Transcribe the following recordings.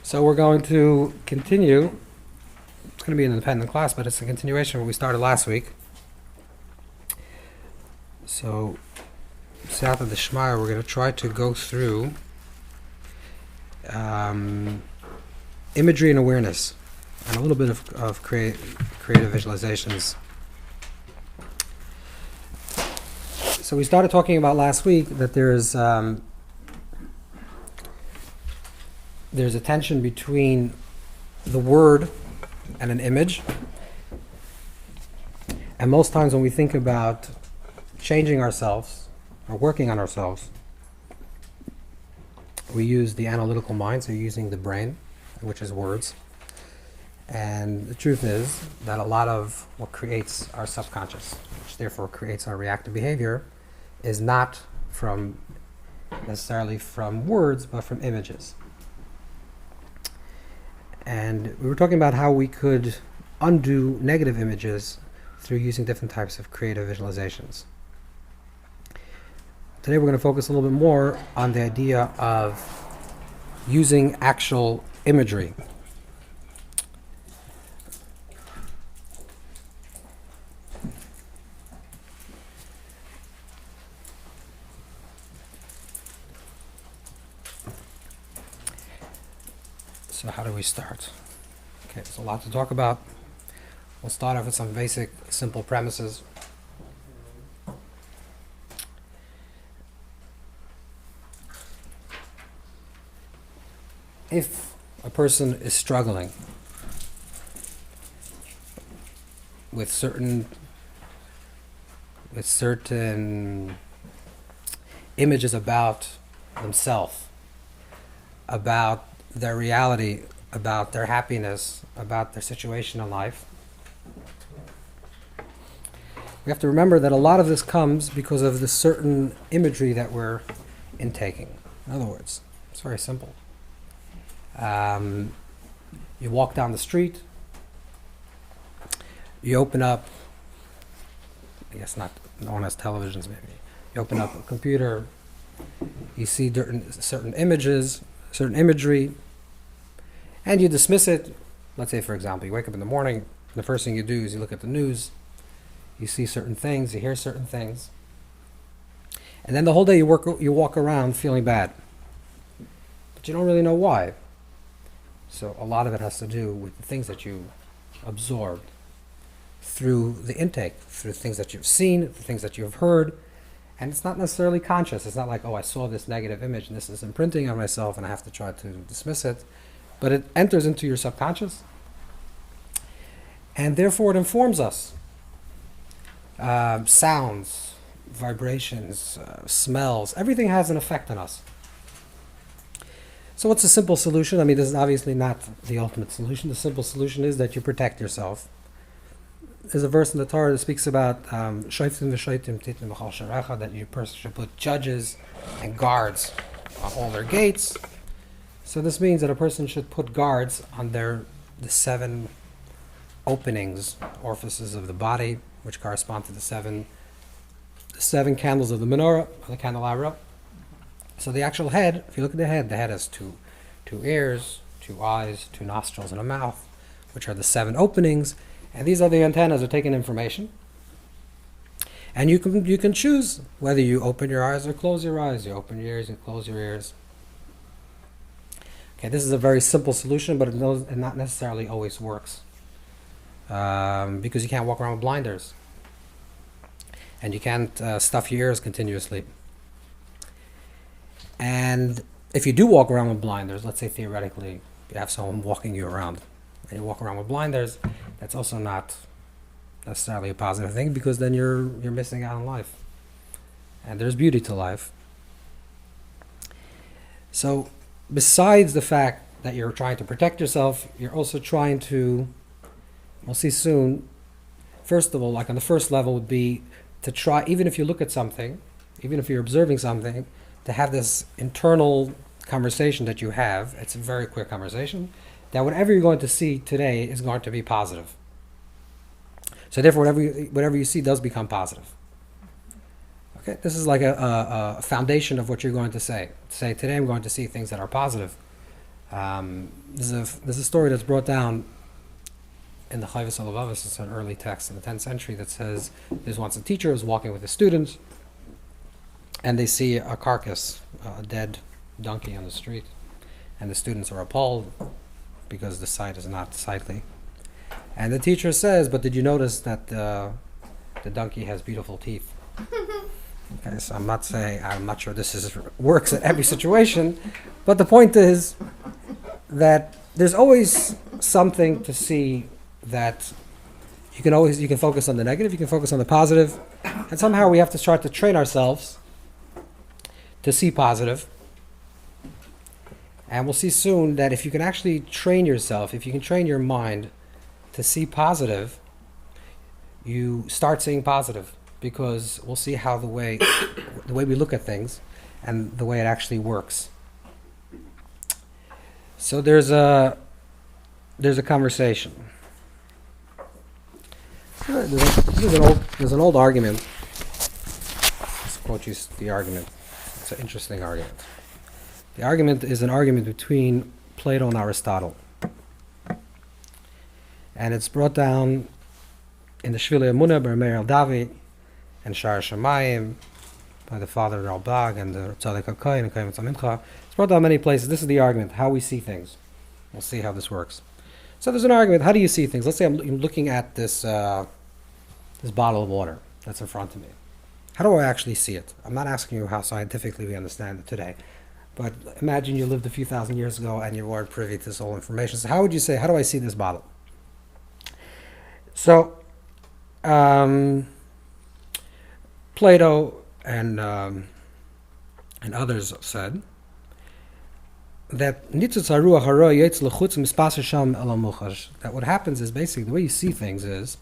So we're going to continue. It's going to be an independent class, but it's a continuation of what we started last week. So, Siyata Deshmaya, we're going to try to go through imagery and awareness, and a little bit of creative visualizations. So we started talking about last week that there's a tension between the word and an image. And most times when we think about changing ourselves or working on ourselves, we use the analytical mind, so using the brain, which is words. And the truth is that a lot of what creates our subconscious, which therefore creates our reactive behavior, is not necessarily from words, but from images. And we were talking about how we could undo negative images through using different types of creative visualizations. Today we're going to focus a little bit more on the idea of using actual imagery. So how do we start? Okay, there's a lot to talk about. We'll start off with some basic, simple premises. If a person is struggling with certain images about themselves, about their reality, about their happiness, about their situation in life, we have to remember that a lot of this comes because of the certain imagery that we're intaking. In other words, it's very simple. You walk down the street, you open up, I guess not known as televisions maybe, you open up a computer, you see certain images, certain imagery, and you dismiss it. Let's say, for example, you wake up in the morning, the first thing you do is you look at the news, you see certain things, you hear certain things, and then the whole day you walk around feeling bad, but you don't really know why. So a lot of it has to do with the things that you absorbed through the intake, through things that you've seen, the things that you've heard, and it's not necessarily conscious. It's not like, oh, I saw this negative image and this is imprinting on myself and I have to try to dismiss it, but it enters into your subconscious, and therefore it informs us. Sounds, vibrations, smells, everything has an effect on us. So what's a simple solution? I mean, this is obviously not the ultimate solution. The simple solution is that you protect yourself. There's a verse in the Torah that speaks about that you person should put judges and guards on all their gates. So this means that a person should put guards on the 7 openings, orifices of the body, which correspond to the seven candles of the menorah, or the candelabra. So the actual head, if you look at the head has two ears, 2 eyes, 2 nostrils, and a mouth, which are the 7 openings, and these are the antennas that are taking information. And you can choose whether you open your eyes or close your eyes, you open your ears and close your ears. Okay, this is a very simple solution, but it not necessarily always works, because you can't walk around with blinders, and you can't stuff your ears continuously. And if you do walk around with blinders, let's say theoretically you have someone walking you around and you walk around with blinders, that's also not necessarily a positive thing, because then you're missing out on life. And there's beauty to life. So besides the fact that you're trying to protect yourself, you're also trying to, we'll see soon, first of all, like on the first level would be to try, even if you look at something, even if you're observing something, to have this internal conversation that you have. It's a very quick conversation, that whatever you're going to see today is going to be positive. So therefore whatever you see does become positive. Okay, this is like a foundation of what you're going to say. Say, today I'm going to see things that are positive. There's a story that's brought down in the Chayvus Alavavas. It's an early text in the 10th century that says there's once a teacher who's walking with his students, and they see a carcass, a dead donkey on the street, and the students are appalled because the sight is not sightly. And the teacher says, "But did you notice that the donkey has beautiful teeth?" Okay, so I'm not sure this works at every situation, but the point is that there's always something to see. That you can focus on the negative, you can focus on the positive, and somehow we have to start to train ourselves to see positive. And we'll see soon that if you can actually train yourself, if you can train your mind to see positive, you start seeing positive, because we'll see how the way we look at things and the way it actually works. So there's a conversation. There's an old argument. Let's quote you the argument. It's an interesting argument. The argument is an argument between Plato and Aristotle. And it's brought down in the Shvili Emunah by Meir Davi and Shar Shamayim by the father of Ralbag and the Tzaddik HaKohen and Kohen Tzamimcha. It's brought down many places. This is the argument, how we see things. We'll see how this works. So there's an argument, how do you see things? Let's say I'm looking at this bottle of water that's in front of me. How do I actually see it? I'm not asking you how scientifically we understand it today, but imagine you lived a few thousand years ago and you weren't privy to this whole information. So how would you say, how do I see this bottle? So, Plato and others said that that what happens is basically the way you see things is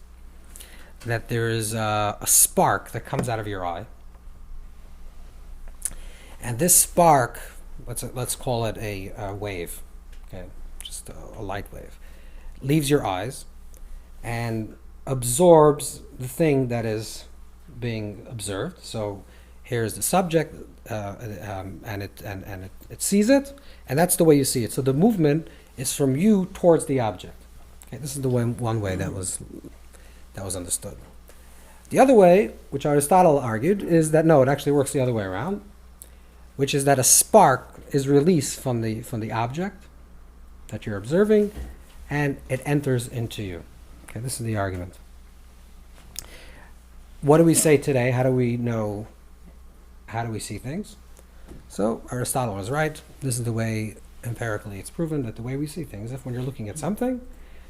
that there is a spark that comes out of your eye, and this spark, let's call it a wave, okay, just a light wave, leaves your eyes and absorbs the thing that is being observed. So here's the subject, and it sees it, and that's the way you see it. So the movement is from you towards the object. Okay, this is the one way that was understood. The other way, which Aristotle argued, is that no, it actually works the other way around, which is that a spark is released from the object that you're observing, and it enters into you. Okay, this is the argument. What do we say today? How do we know? How do we see things? So Aristotle was right. This is the way, empirically, it's proven that the way we see things, if when you're looking at something,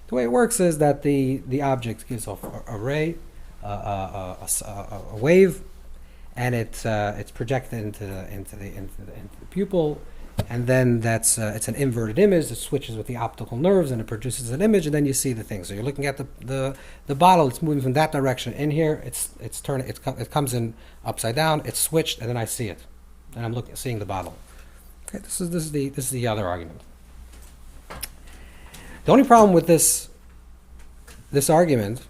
the way it works is that the object gives off a ray, a wave, and it's projected into the pupil, and then it's an inverted image. It switches with the optical nerves, and it produces an image, and then you see the thing. So you're looking at the bottle. It's moving from that direction in here. It comes in upside down. It's switched, and then I see it, and I'm seeing the bottle. Okay, this is the other argument. The only problem with this argument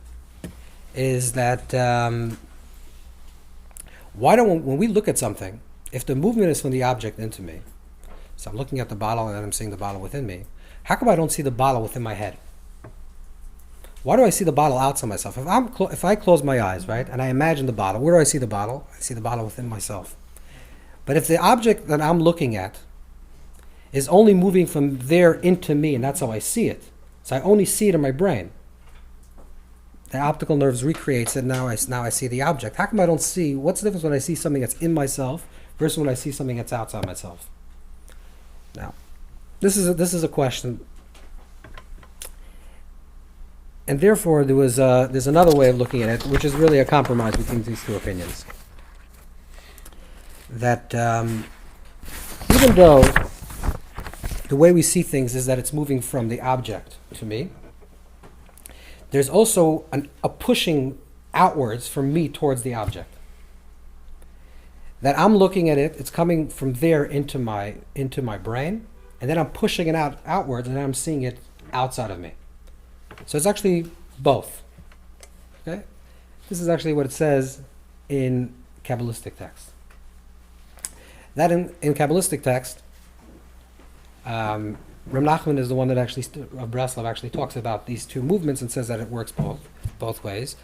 is that when we look at something, if the movement is from the object into me, so I'm looking at the bottle and then I'm seeing the bottle within me, how come I don't see the bottle within my head? Why do I see the bottle outside myself? If I close my eyes, right, and I imagine the bottle, where do I see the bottle? I see the bottle within myself. But if the object that I'm looking at is only moving from there into me, and that's how I see it, so I only see it in my brain, the optical nerves recreates it. Now I see the object. How come I don't see? What's the difference when I see something that's in myself versus when I see something that's outside myself? Now, this is a question, and therefore there's another way of looking at it, which is really a compromise between these two opinions. That even though the way we see things is that it's moving from the object to me, there's also a pushing outwards from me towards the object. That I'm looking at it, it's coming from there into my brain, and then I'm pushing it outwards, and then I'm seeing it outside of me. So it's actually both. Okay? This is actually what it says in Kabbalistic text. That in Kabbalistic text, Rav Nachman is the one that actually, of Breslov, actually talks about these two movements and says that it works both ways.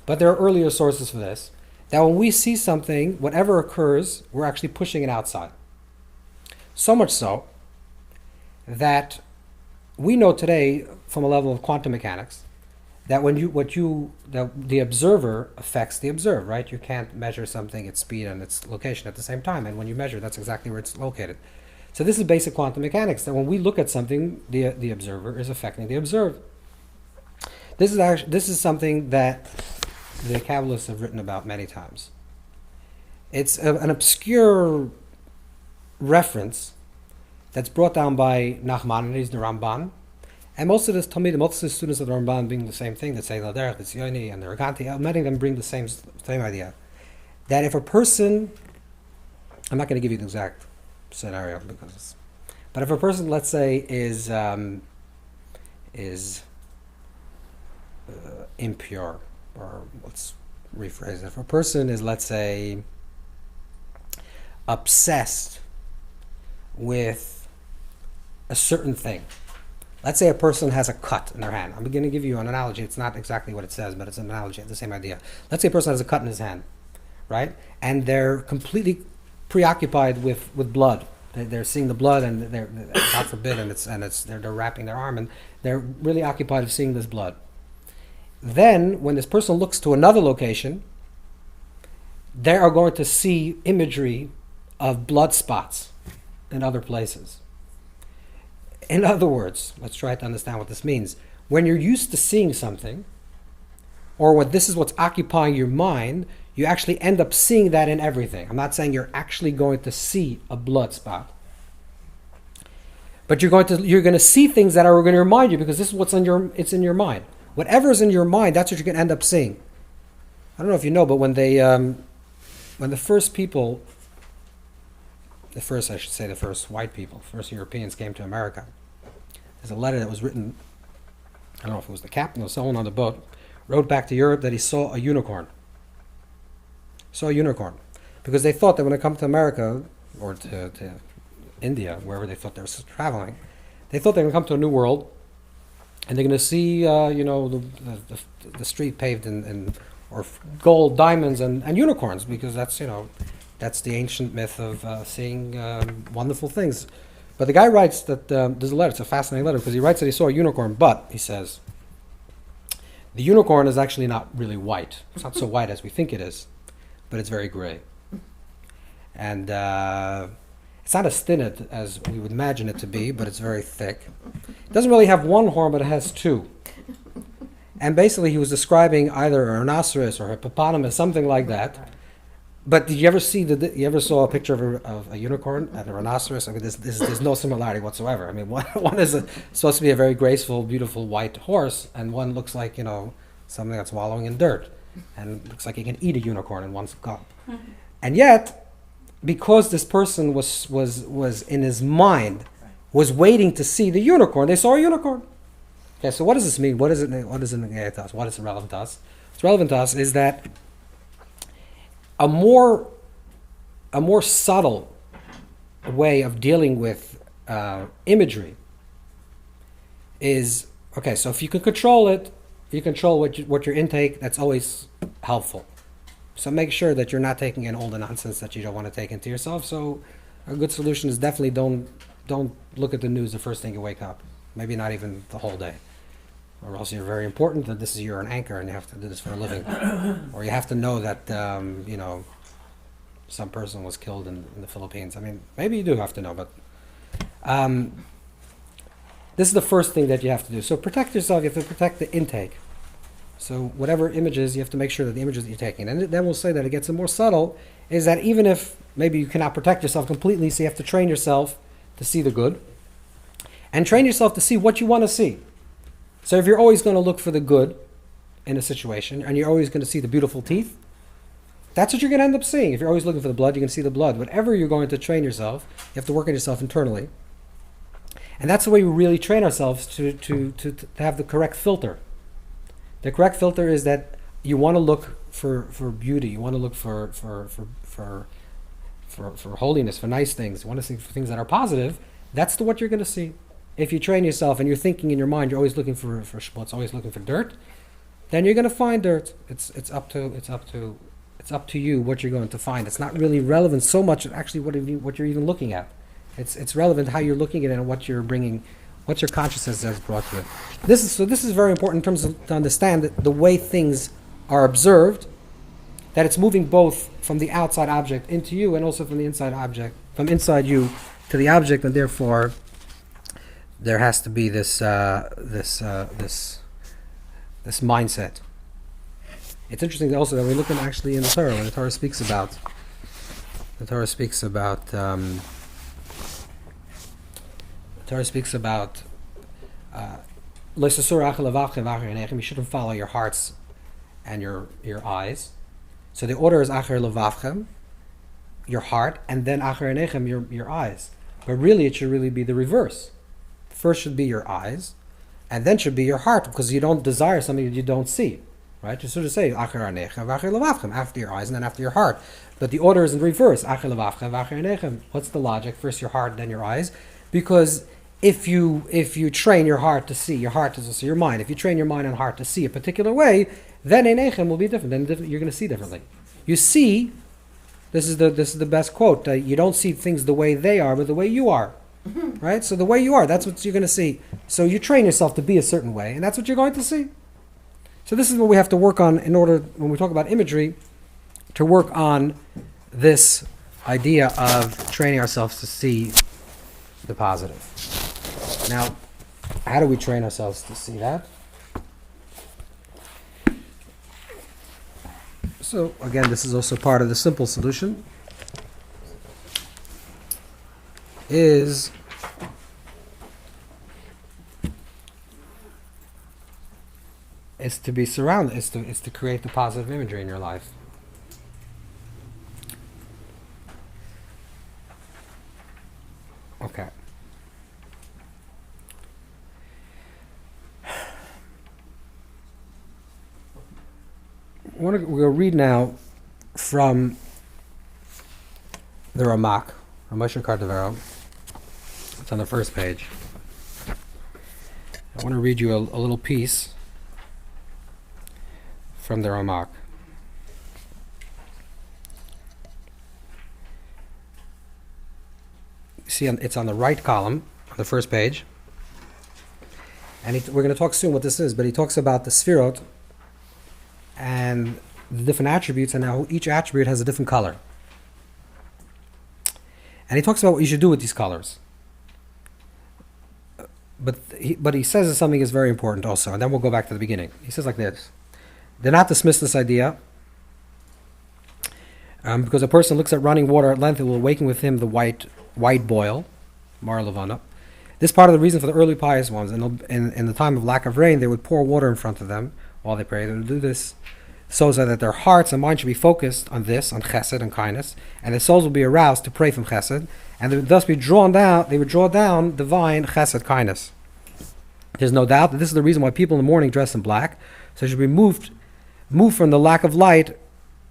But there are earlier sources for this. That when we see something, whatever occurs, we're actually pushing it outside. So much so that we know today, from a level of quantum mechanics, that the observer affects the observed, right? You can't measure something, its speed and its location at the same time, and when you measure, that's exactly where it's located. So this is basic quantum mechanics, that when we look at something, the observer is affecting the observed. This is something that the Kabbalists have written about many times. It's an obscure reference that's brought down by Nachmanides, the Ramban, and most of the students of the Ramban bring the same thing. That say Laderech, the Tzioni, and the Reganti. Many of them bring the same idea. That if a person, I'm not going to give you the exact scenario but if a person, let's say, is impure, or let's rephrase it. If a person is, let's say, obsessed with a certain thing. Let's say a person has a cut in their hand. I'm going to give you an analogy. It's not exactly what it says, but it's an analogy, the same idea. Let's say a person has a cut in his hand, right? And they're completely preoccupied with blood. They're seeing the blood, and they're God forbid, they're wrapping their arm, and they're really occupied with seeing this blood. Then, when this person looks to another location, they are going to see imagery of blood spots in other places. In other words, let's try to understand what this means. When you're used to seeing something, or this is what's occupying your mind, you actually end up seeing that in everything. I'm not saying you're actually going to see a blood spot, but you're going to see things that are going to remind you, because this is it's in your mind. Whatever's in your mind, that's what you're going to end up seeing. I don't know if you know, but when the first white people, first Europeans came to America, there's a letter that was written, I don't know if it was the captain or someone on the boat, wrote back to Europe that he saw a unicorn. Because they thought that when they come to America, or to India, wherever they thought they were traveling, they thought they were going to come to a new world, and they're going to see, the street paved or gold, diamonds, and unicorns, because that's the ancient myth of seeing wonderful things. But the guy writes that there's a letter. It's a fascinating letter, because he writes that he saw a unicorn, but he says the unicorn is actually not really white. It's not so white as we think it is, but it's very gray, and it's not as thin as we would imagine it to be, but it's very thick. It doesn't really have one horn, but it has two. And basically, he was describing either a rhinoceros or a hippopotamus, something like that. But did you ever saw a picture of a unicorn and a rhinoceros? I mean, there's no similarity whatsoever. I mean, one is supposed to be a very graceful, beautiful white horse, and one looks like something that's wallowing in dirt, and looks like you can eat a unicorn in one gulp. And yet, because this person was in his mind, was waiting to see the unicorn, they saw a unicorn. Okay, so what does this mean? What does it negate to us? What is relevant to us? What's relevant to us is that a more subtle way of dealing with imagery is, okay, so if you can control it, you control what your intake, that's always helpful. So make sure that you're not taking in all the nonsense that you don't want to take into yourself. So a good solution is definitely don't look at the news the first thing you wake up. Maybe not even the whole day. Or else you're very important that you're an anchor and you have to do this for a living. Or you have to know that, some person was killed in the Philippines. I mean, maybe you do have to know, but this is the first thing that you have to do. So protect yourself, you have to protect the intake. So whatever images, you have to make sure that the images that you're taking. And then we'll say that it gets more subtle, is that even if maybe you cannot protect yourself completely, so you have to train yourself to see the good. And train yourself to see what you want to see. So if you're always going to look for the good in a situation, and you're always going to see the beautiful teeth, that's what you're going to end up seeing. If you're always looking for the blood, you're going to see the blood. Whatever you're going to train yourself, you have to work on yourself internally. And that's the way we really train ourselves to have the correct filter. The correct filter is that you want to look for beauty. You want to look for holiness, for nice things. You want to see for things that are positive. That's what you're going to see. if you train yourself and you're thinking in your mind, you're always looking for schmutz, always looking for dirt, then you're going to find dirt. It's up to you what you're going to find. It's not really relevant so much actually what you're even looking at. It's relevant how you're looking at it and what you're bringing, what your consciousness has brought to it. This is very important in terms of to understand that the way things are observed, that it's moving both from the outside object into you and also from the inside object, from inside you to the object, and therefore there has to be this mindset. It's interesting also that we look at actually in the Torah when the Torah speaks about you shouldn't follow your hearts and your eyes. So the order is acher levavchem, your heart, and then acher enechem, your eyes. But really, it should really be the reverse. First should be your eyes, and then should be your heart, because you don't desire something that you don't see, right? You sort of say acher enechem, acher levavchem, after your eyes and then after your heart. But the order is in reverse, acher levavchem, acher enechem. What's the logic? First your heart, then your eyes, because if you train your heart to see, your heart is also your mind. If you train your mind and heart to see a particular way, then enechem will be different. Then you're going to see differently. You see, this is the best quote. You don't see things the way they are, but the way you are, right? So the way you are, that's what you're going to see. So you train yourself to be a certain way, and that's what you're going to see. So this is what we have to work on in order, when we talk about imagery, to work on this idea of training ourselves to see the positive. Now, how do we train ourselves to see that? So, again, this is also part of the simple solution, is to be surrounded, is to create the positive imagery in your life. Okay. We'll read now from the Ramak, Moshe Cardavero. It's on the first page. I want to read you a little piece from the Ramak. You see, it's on the right column, on the first page. And we're going to talk soon what this is, but he talks about the Sfirot and the different attributes, and how each attribute has a different color. And he talks about what you should do with these colors. But he says that something is very important also, and then we'll go back to the beginning. He says like this: do not dismiss this idea, because a person looks at running water at length, it will awaken with him the white boil, Mar Levana. This part of the reason for the early pious ones, in the time of lack of rain, they would pour water in front of them while they pray. They would do this so that their hearts and minds should be focused on this, on chesed and kindness, and their souls will be aroused to pray from chesed, and they would thus be drawn down. They would draw down divine chesed, kindness. There's no doubt that this is the reason why people in the morning dress in black. So they should be moved from the lack of light.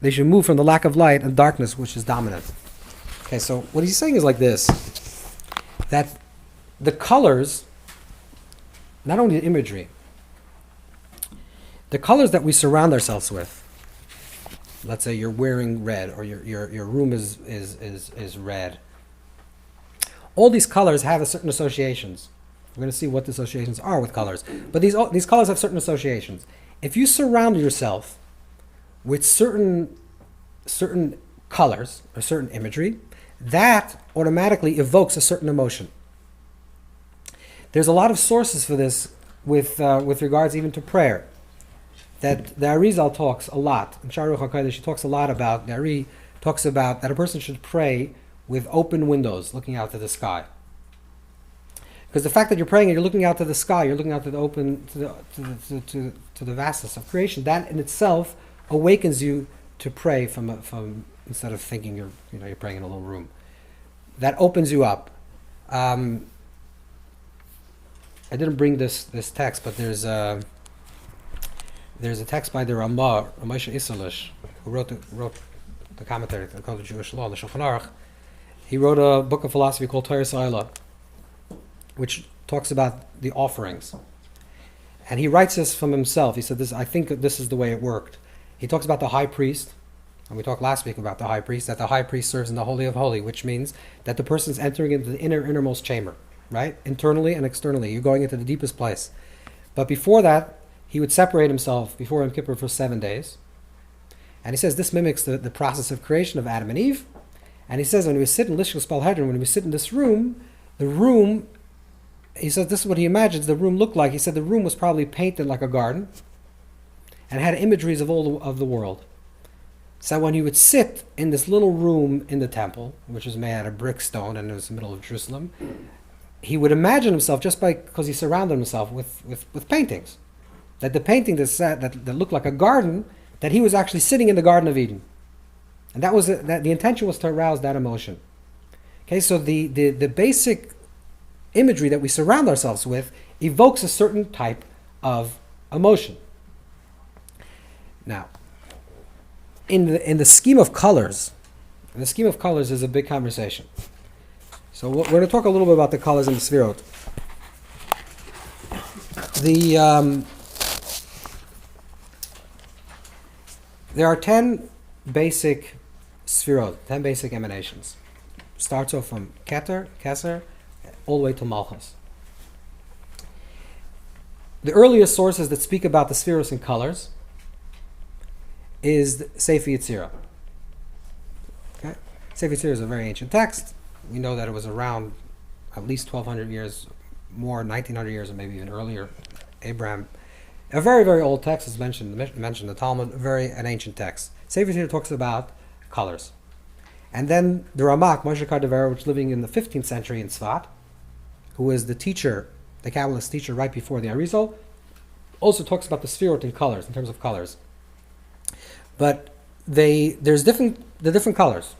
They should move from the lack of light and darkness, which is dominant. Okay, so what he's saying is like this: that the colors, not only the imagery, the colors that we surround ourselves with. Let's say you're wearing red, or your room is red. All these colors have certain associations. We're going to see what the associations are with colors. But these colors have certain associations. If you surround yourself with certain colors or certain imagery, that automatically evokes a certain emotion. There's a lot of sources for this with regards even to prayer. That the Arizal talks a lot. In Sharuch HaKodesh, he talks a lot about, the Ari talks about that a person should pray with open windows, looking out to the sky. Because the fact that you're praying and you're looking out to the sky, you're looking out to the open, to the vastness of creation, that in itself awakens you to pray from instead of thinking you're praying in a little room. That opens you up. I didn't bring this text, but there's a text by the Ramah, Moshe Isserlish, who wrote the commentary called the Jewish Law, the Shulchan Aruch. He wrote a book of philosophy called Torah Sa'ila, which talks about the offerings. And he writes this from himself. He said, I think this is the way it worked. He talks about the high priest, and we talked last week about the high priest, that the high priest serves in the Holy of Holies, which means that the person's entering into the innermost chamber, right? Internally and externally. You're going into the deepest place. But before that, he would separate himself before Yom Kippur for 7 days. And he says this mimics the process of creation of Adam and Eve. And he says when we sit in Lishkas Palhedron, when we sit in this room, the room, he says this is what he imagines the room looked like. He said the room was probably painted like a garden and had imageries of all of the world. So when he would sit in this little room in the temple, which was made out of brick stone and it was in the middle of Jerusalem, he would imagine himself, just because he surrounded himself with paintings, that the painting that looked like a garden, that he was actually sitting in the Garden of Eden. And that was that the intention was to arouse that emotion. Okay, so the basic imagery that we surround ourselves with evokes a certain type of emotion. Now, in the scheme of colors, is a big conversation. So we're going to talk a little bit about the colors in the Sfirot. There are 10 basic Sfirot, 10 basic emanations. Starts off from Keter, Keser, all the way to Malchus. The earliest sources that speak about the Sfiros in colors is Sefer Yetzirah. Okay? Sefer Yetzirah is a very ancient text. We know that it was around at least 1,200 years, more, 1,900 years, or maybe even earlier. Abraham, a very, very old text is mentioned in the Talmud, an ancient text. Sefer Yetzirah talks about colors. And then the Ramak, Moshe Cardavera, which was living in the 15th century in Tzfat, who was the teacher, the Kabbalist teacher right before the Arizal, also talks about the Sfirot in colors, in terms of colors. But there's different colors.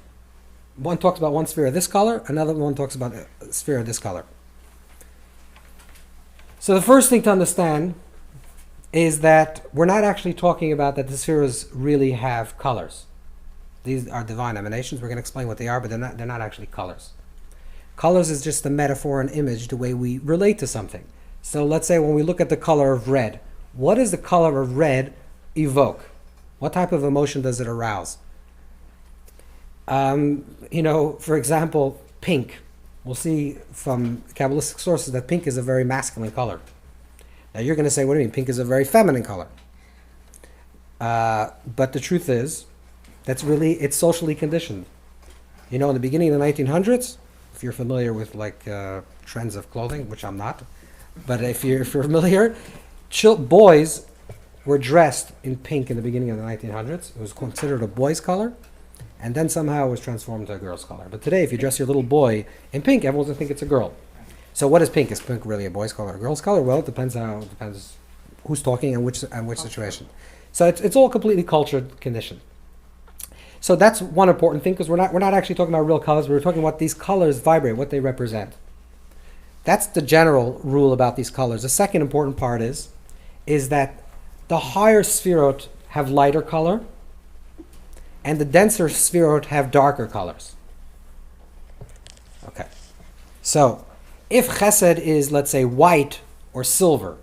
One talks about one sphere of this color, another one talks about a sphere of this color. So the first thing to understand is that we're not actually talking about that the spheres really have colors. These are divine emanations. We're going to explain what they are, but they're not actually colors. Colors is just a metaphor, an image, the way we relate to something. So let's say when we look at the color of red, what does the color of red evoke? What type of emotion does it arouse? For example, pink. We'll see from Kabbalistic sources that pink is a very masculine color. Now you're going to say, what do you mean? Pink is a very feminine color. But the truth is, it's socially conditioned. In the beginning of the 1900s, if you're familiar with trends of clothing, which I'm not, but if you're familiar, boys were dressed in pink in the beginning of the 1900s. It was considered a boy's color, and then somehow it was transformed to a girl's color. But today, if you dress your little boy in pink, everyone's going to think it's a girl. So what is pink? Is pink really a boy's color or a girl's color? Well, it depends who's talking and which situation. So it's all completely cultured, conditioned. So that's one important thing, because we're not actually talking about real colors. We're talking about these colors vibrate, what they represent. That's the general rule about these colors. The second important part is that the higher Sfirot have lighter color, and the denser Sfirot have darker colors. Okay. So, if Chesed is, let's say, white or silver,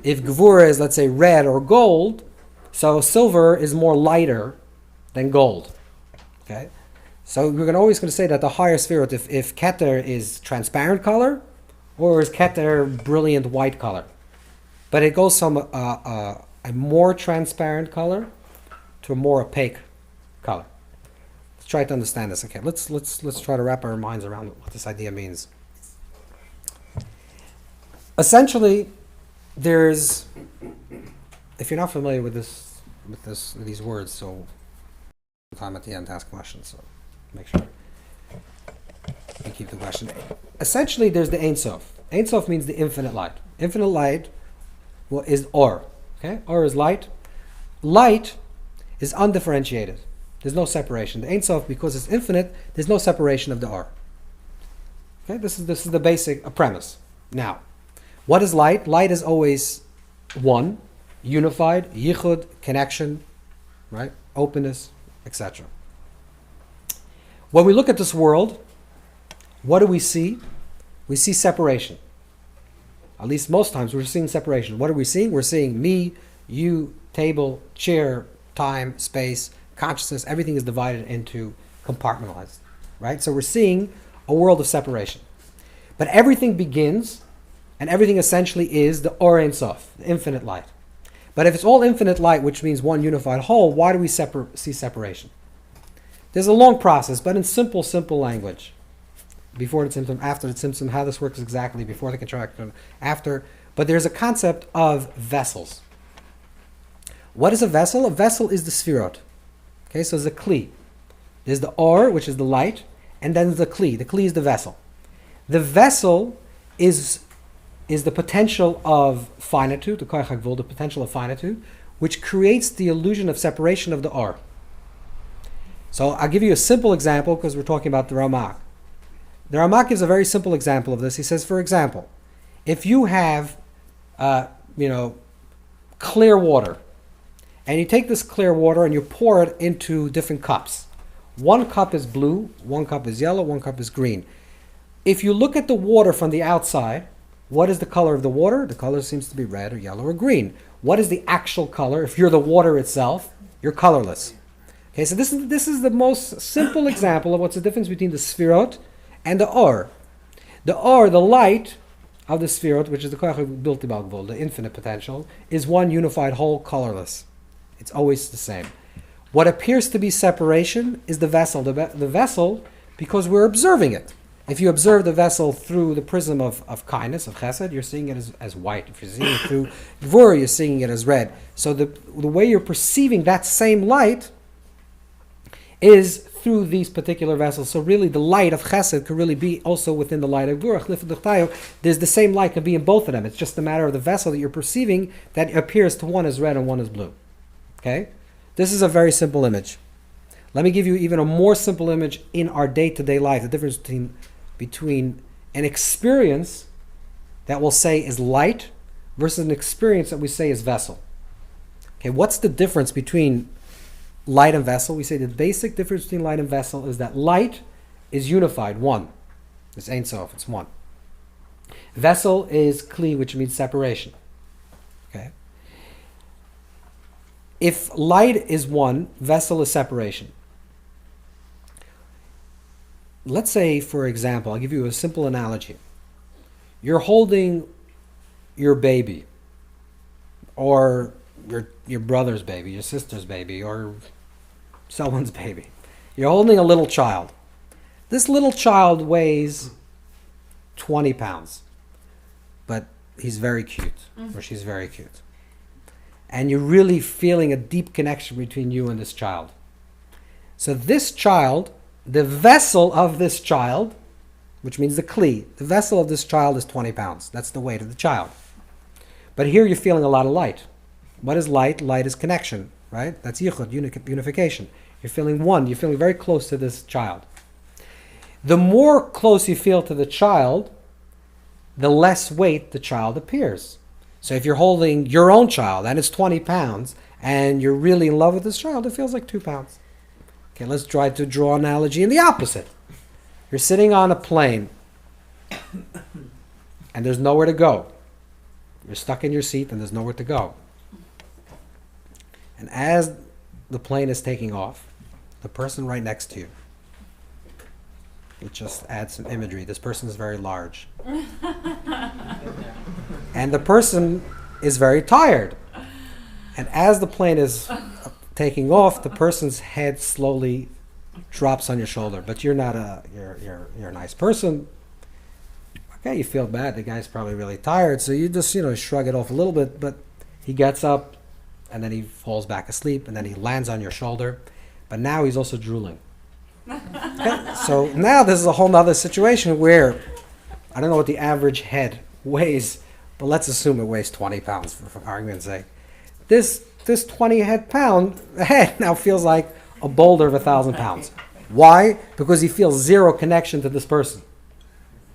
if Gvura is, let's say, red or gold, so silver is more lighter than gold. Okay? So we're always going to say that the higher Sfirot, if Keter is transparent color, or is Keter brilliant white color. But it goes from a more transparent color to a more opaque color. Let's try to understand this. Okay, let's try to wrap our minds around what this idea means. Essentially, if you're not familiar with these words, so time at the end to ask questions, so make sure you keep the question. Essentially, there's the Ein Sof. Ein Sof means the infinite light. Infinite light is Or. Okay, Or is light. Light is undifferentiated. There's no separation. The Ein Sof, because it's infinite, there's no separation of the Or. Okay, this is the basic premise. Now, what is light? Light is always one, unified, yichud, connection, right? Openness, etc. When we look at this world, what do we see? We see separation. At least most times we're seeing separation. What are we seeing? We're seeing me, you, table, chair, time, space, consciousness. Everything is divided into compartmentalized, right? So we're seeing a world of separation. But everything begins, and everything essentially is the Or Ein Sof, the infinite light. But if it's all infinite light, which means one unified whole, why do we see separation? There's a long process, but in simple language. Before the Tzimtzum, after the Tzimtzum, how this works exactly, before the contraction, after. But there's a concept of vessels. What is a vessel? A vessel is the Sfirot. Okay, so there's a Kli. There's the Or, which is the light, and then the Kli. The Kli is the vessel. The vessel is the potential of finitude, the Koach HaGvul, the potential of finitude, which creates the illusion of separation of the Or. So I'll give you a simple example because we're talking about the Ramak. The Ramak gives a very simple example of this. He says, for example, if you have, clear water, and you take this clear water and you pour it into different cups. One cup is blue, one cup is yellow, one cup is green. If you look at the water from the outside, what is the color of the water? The color seems to be red or yellow or green. What is the actual color? If you're the water itself, you're colorless. Okay, so this is the most simple example of what's the difference between the Sfirot and the Or. The Or, the light of the Sfirot, which is the Koach HaGvul, the infinite potential, is one unified whole, colorless. It's always the same. What appears to be separation is the vessel. The vessel, because we're observing it. If you observe the vessel through the prism of kindness, of chesed, you're seeing it as white. If you're seeing it through gvura, you're seeing it as red. So the way you're perceiving that same light is through these particular vessels. So really the light of chesed could really be also within the light of gvura. There's the same light could be in both of them. It's just a matter of the vessel that you're perceiving that appears to one as red and one as blue. Okay? This is a very simple image. Let me give you even a more simple image in our day-to-day life. The difference between an experience that we'll say is light versus an experience that we say is vessel. Okay, what's the difference between light and vessel? We say the basic difference between light and vessel is that light is unified, one. It's Ein Sof, it's one. Vessel is Kli, which means separation. Okay. If light is one, vessel is separation. Let's say, for example, I'll give you a simple analogy. You're holding your baby, or your brother's baby, your sister's baby, or someone's baby. You're holding a little child. This little child weighs 20 pounds, but he's very cute, or she's very cute. And you're really feeling a deep connection between you and this child. So this child, the vessel of this child, which means the Kli, the vessel of this child is 20 pounds. That's the weight of the child. But here you're feeling a lot of light. What is light? Light is connection, right? That's yichud, unification. You're feeling one. You're feeling very close to this child. The more close you feel to the child, the less weight the child appears. So if you're holding your own child and it's 20 pounds and you're really in love with this child, it feels like 2 pounds. Okay, let's try to draw an analogy in the opposite. You're sitting on a plane and there's nowhere to go. You're stuck in your seat and there's nowhere to go. And as the plane is taking off, the person right next to you, let's just add some imagery. This person is very large. And the person is very tired. And as the plane is taking off, the person's head slowly drops on your shoulder. But you're not you're a nice person. Okay, you feel bad. The guy's probably really tired. So you just, shrug it off a little bit. But he gets up and then he falls back asleep and then he lands on your shoulder. But now he's also drooling. Okay? So now this is a whole nother situation where I don't know what the average head weighs, but let's assume it weighs 20 pounds for argument's sake. This 20 head now feels like a boulder of 1,000 pounds. Why? Because he feels zero connection to this person.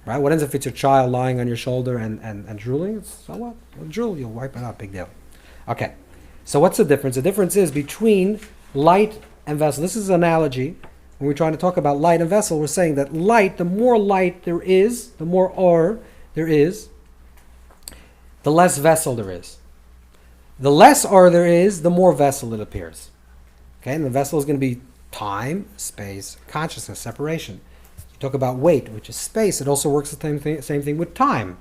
Right? What ends if it's your child lying on your shoulder and drooling? It's, so what? You'll drool, you'll wipe it out, big deal. Okay. So what's the difference? The difference is between light and vessel. This is an analogy. When we're trying to talk about light and vessel, we're saying that light, the more light there is, the more or there is, the less vessel there is. The less R there is, the more vessel it appears. Okay, and the vessel is going to be time, space, consciousness, separation. You talk about weight, which is space. It also works the same thing with time,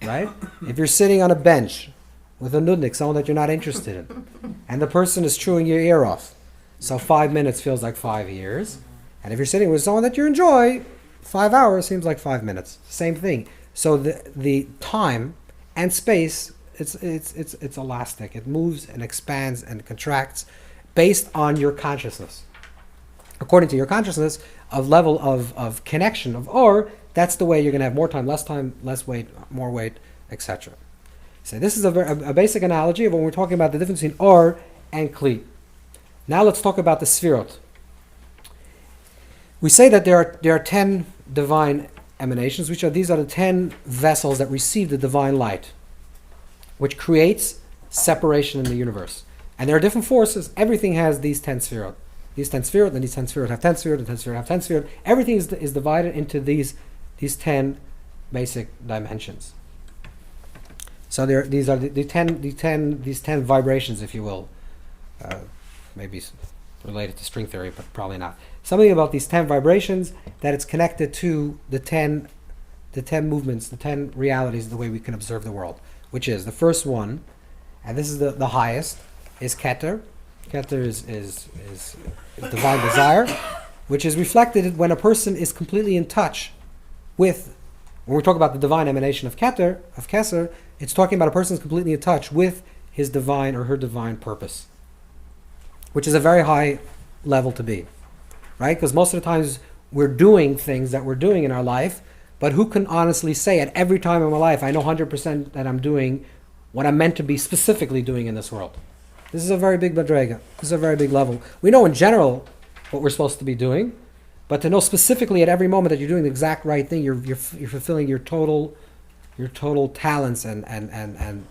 right? If you're sitting on a bench with a nudnik, someone that you're not interested in, and the person is chewing your ear off, so 5 minutes feels like 5 years. And if you're sitting with someone that you enjoy, 5 hours seems like 5 minutes. Same thing. So the time and space, it's elastic. It moves and expands and contracts based on your consciousness. According to your consciousness of level of connection of or, that's the way you're going to have more time, less weight, more weight, etc. So this is a basic analogy of when we're talking about the difference between or and kli. Now let's talk about the sfirot. We say that there are 10 divine emanations, these are the 10 vessels that receive the divine light, which creates separation in the universe. And there are different forces. Everything has these 10 sfirot. These 10 sfirot, and these 10 sfirot have 10 sfirot, and 10 sfirot have 10 sfirot. Everything is divided into these 10 basic dimensions. So these are these 10 vibrations, if you will. Maybe related to string theory, but probably not. Something about these 10 vibrations, that it's connected to the 10 movements, the 10 realities, the way we can observe the world, which is the first one, and this is the highest, is Keter. Keter is divine desire, which is reflected when a person is completely in touch with, when we talk about the divine emanation of Keter, of Keser, it's talking about a person is completely in touch with his divine or her divine purpose, which is a very high level to be, right? Because most of the times we're doing things that we're doing in our life, but who can honestly say at every time in my life, I know 100% that I'm doing what I'm meant to be specifically doing in this world? This is a very big madrega. This is a very big level. We know in general what we're supposed to be doing, but to know specifically at every moment that you're doing the exact right thing, you're fulfilling your total talents and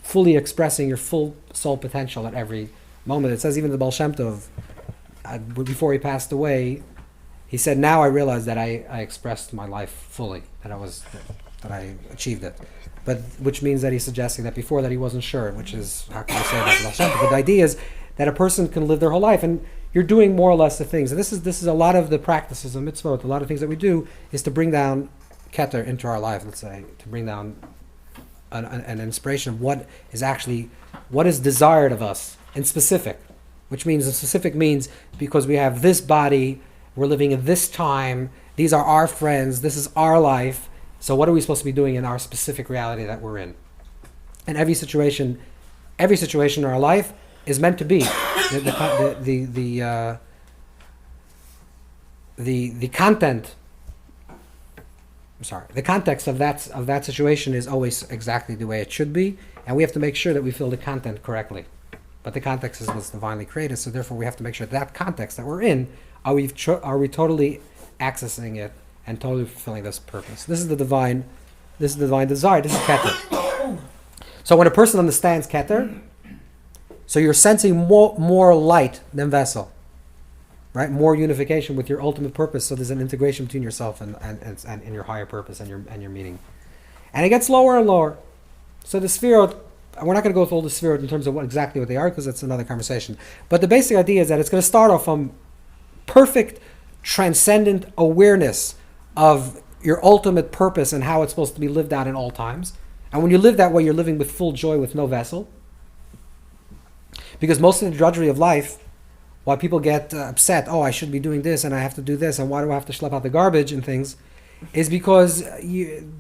fully expressing your full soul potential at every moment. It says even the Baal Shem Tov, before he passed away, he said, "Now I realize that I expressed my life fully, that I achieved it." But which means that he's suggesting that before that he wasn't sure, which is, how can you say that? Baal Shem Tov? But the idea is that a person can live their whole life, and you're doing more or less the things. And this is a lot of the practices of mitzvot. A lot of things that we do is to bring down Keter into our life. Let's say to bring down an inspiration of what is desired of us in specific, which means in specific means because we have this body, we're living in this time, these are our friends, this is our life, so what are we supposed to be doing in our specific reality that we're in? And every situation in our life is meant to be the content. The context of that situation is always exactly the way it should be, and we have to make sure that we fill the content correctly. But the context is what's divinely created, so therefore we have to make sure that context that we're in, are we totally accessing it and totally fulfilling this purpose? This is the divine desire. This is Keter. So when a person understands Keter, so you're sensing more light than vessel, right? More unification with your ultimate purpose. So there's an integration between yourself and your higher purpose and your meaning. And it gets lower and lower. So the sfirot, we're not going to go through all the sfirot in terms of exactly what they are, because that's another conversation. But the basic idea is that it's going to start off from perfect, transcendent awareness of your ultimate purpose and how it's supposed to be lived out in all times. And when you live that way, you're living with full joy with no vessel. Because most of the drudgery of life, why people get upset, oh, I should be doing this and I have to do this and why do I have to schlep out the garbage and things, is because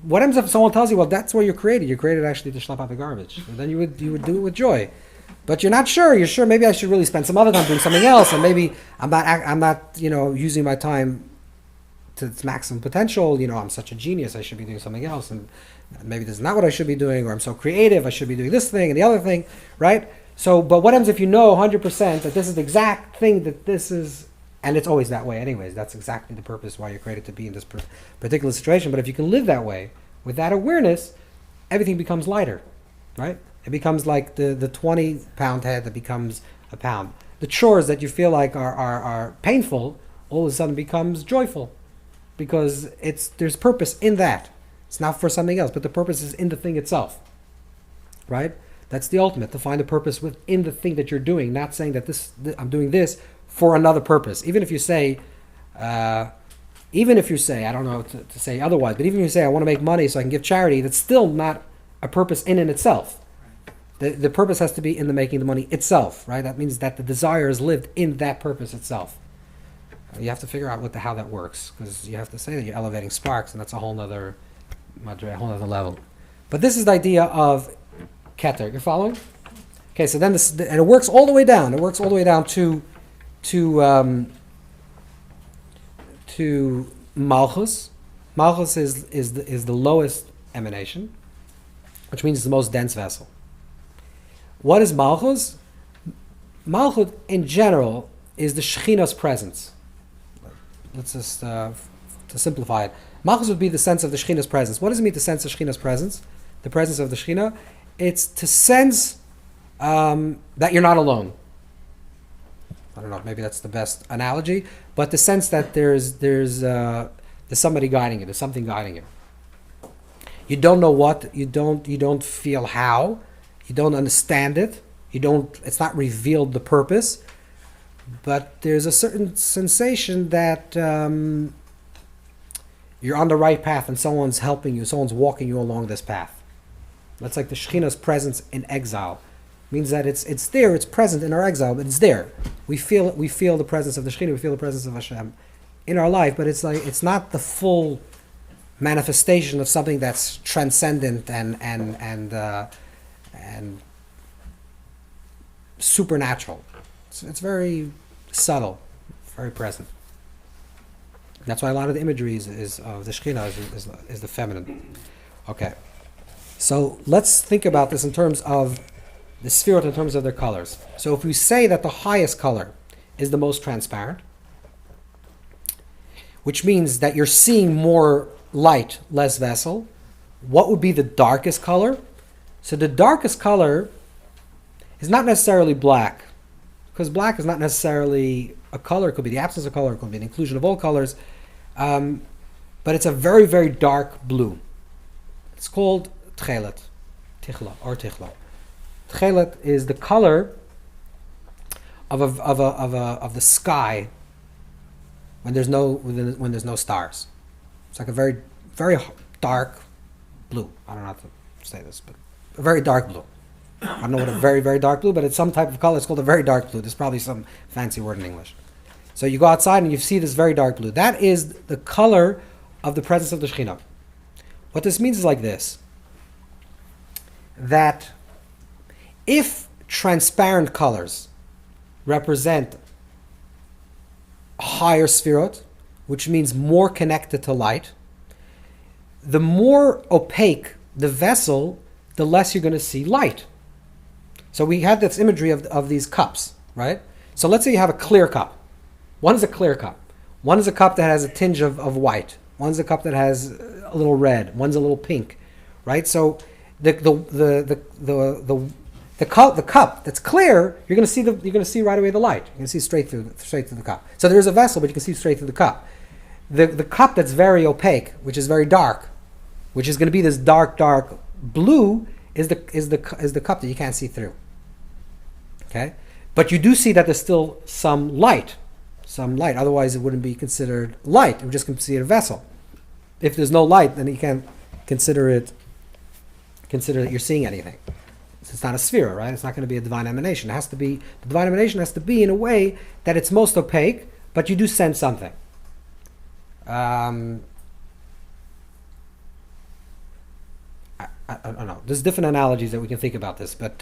what happens if someone tells you, well, that's where you're created. You're created actually to schlep out the garbage. And then you would do it with joy. But you're not sure. You're sure maybe I should really spend some other time doing something else, and maybe I'm not using my time to its maximum potential. I'm such a genius. I should be doing something else, and maybe this is not what I should be doing, or I'm so creative. I should be doing this thing and the other thing, right? So, but what happens if you know 100% that this is the exact thing that this is, and it's always that way anyways. That's exactly the purpose why you're created to be in this particular situation. But if you can live that way, with that awareness, everything becomes lighter, right? It becomes like the 20-pound head that becomes a pound. The chores that you feel like are painful, all of a sudden becomes joyful, because there's purpose in that. It's not for something else, but the purpose is in the thing itself, right? That's the ultimate, to find a purpose within the thing that you're doing, not saying that I'm doing this for another purpose. Even if you say, I don't know to say otherwise, but even if you say, I want to make money so I can give charity, that's still not a purpose in and itself. The purpose has to be in the making the money itself, right? That means that the desire is lived in that purpose itself. You have to figure out how that works, because you have to say that you're elevating sparks, and that's a whole nother level. But this is the idea of Keter. You're following? Okay, so then and it works all the way down. It works all the way down to Malchus. Malchus is the lowest emanation, which means it's the most dense vessel. What is Malchus? Malchus, in general, is the Shechina's presence. Let's just, to simplify it, Malchus would be the sense of the Shechina's presence. What does it mean to sense the Shechina's presence? The presence of the Shechina? It's to sense that you're not alone. I don't know, maybe that's the best analogy, but the sense that there's somebody guiding you, there's something guiding you. You don't know what, you don't feel how, you don't understand it, it's not revealed the purpose, but there's a certain sensation that you're on the right path and someone's helping you, someone's walking you along this path. That's like the Shekhinah's presence in exile. It means that it's there, it's present in our exile, but it's there. We feel the presence of the Shekhinah, we feel the presence of Hashem in our life, but it's not the full manifestation of something that's transcendent and supernatural. It's very subtle, very present. That's why a lot of the imagery is of the Shekhinah is the feminine. Okay, so let's think about this in terms of the Sefirot, in terms of their colors. So if we say that the highest color is the most transparent, which means that you're seeing more light, less vessel, what would be the darkest color? So the darkest color is not necessarily black, because black is not necessarily a color. It could be the absence of color, it could be an inclusion of all colors, but it's a very, very dark blue. It's called Tichla. Tichla is the color of the sky when there's no stars. It's like a very, very dark blue. I don't know how to say this, but a very dark blue. I don't know what a very, very dark blue, but it's some type of color. It's called a very dark blue. There's probably some fancy word in English. So you go outside and you see this very dark blue. That is the color of the presence of the Shekhinah. What this means is like this, that if transparent colors represent higher Sefirot, which means more connected to light, the more opaque the vessel, the less you're going to see light. So we had this imagery of these cups, right? So let's say you have a clear cup. One is a clear cup. One is a cup that has a tinge of white. One's a cup that has a little red. One's a little pink, right? So the cup that's clear, you're going to see right away the light. You're going to see straight through the cup. So there's a vessel, but you can see straight through the cup. The cup that's very opaque, which is very dark, which is going to be this dark blue, is the cup that you can't see through. Okay, but you do see that there's still some light. Otherwise, it wouldn't be considered light. It would just consider a vessel. If there's no light, then you can't consider that you're seeing anything. It's not a sphere, right? It's not going to be a divine emanation. The divine emanation has to be in a way that it's most opaque, but you do sense something. I don't know. There's different analogies that we can think about this, but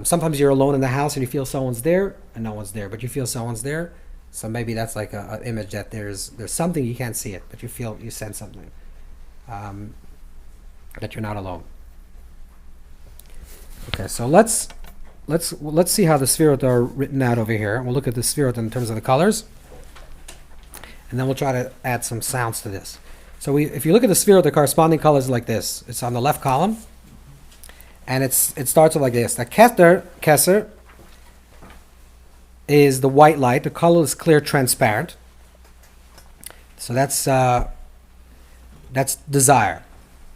sometimes you're alone in the house and you feel someone's there and no one's there, but you feel someone's there. So maybe that's like an image that there's something, you can't see it, but you sense something, that you're not alone. Okay, so let's see how the Sefirot are written out over here. We'll look at the Sefirot in terms of the colors, and then we'll try to add some sounds to this. So if you look at the Sefirot, the corresponding colors are like this. It's on the left column, and it starts with like this. The Keser is the white light. The color is clear, transparent. So that's desire.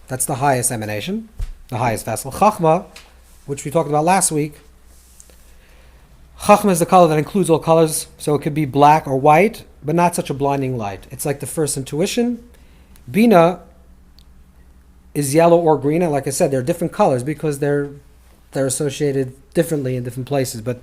That's the highest emanation, the highest vessel. Chachma, which we talked about last week. Chachma is the color that includes all colors, so it could be black or white, but not such a blinding light. It's like the first intuition. Bina is yellow or green, and like I said, they're different colors because they're associated differently in different places. But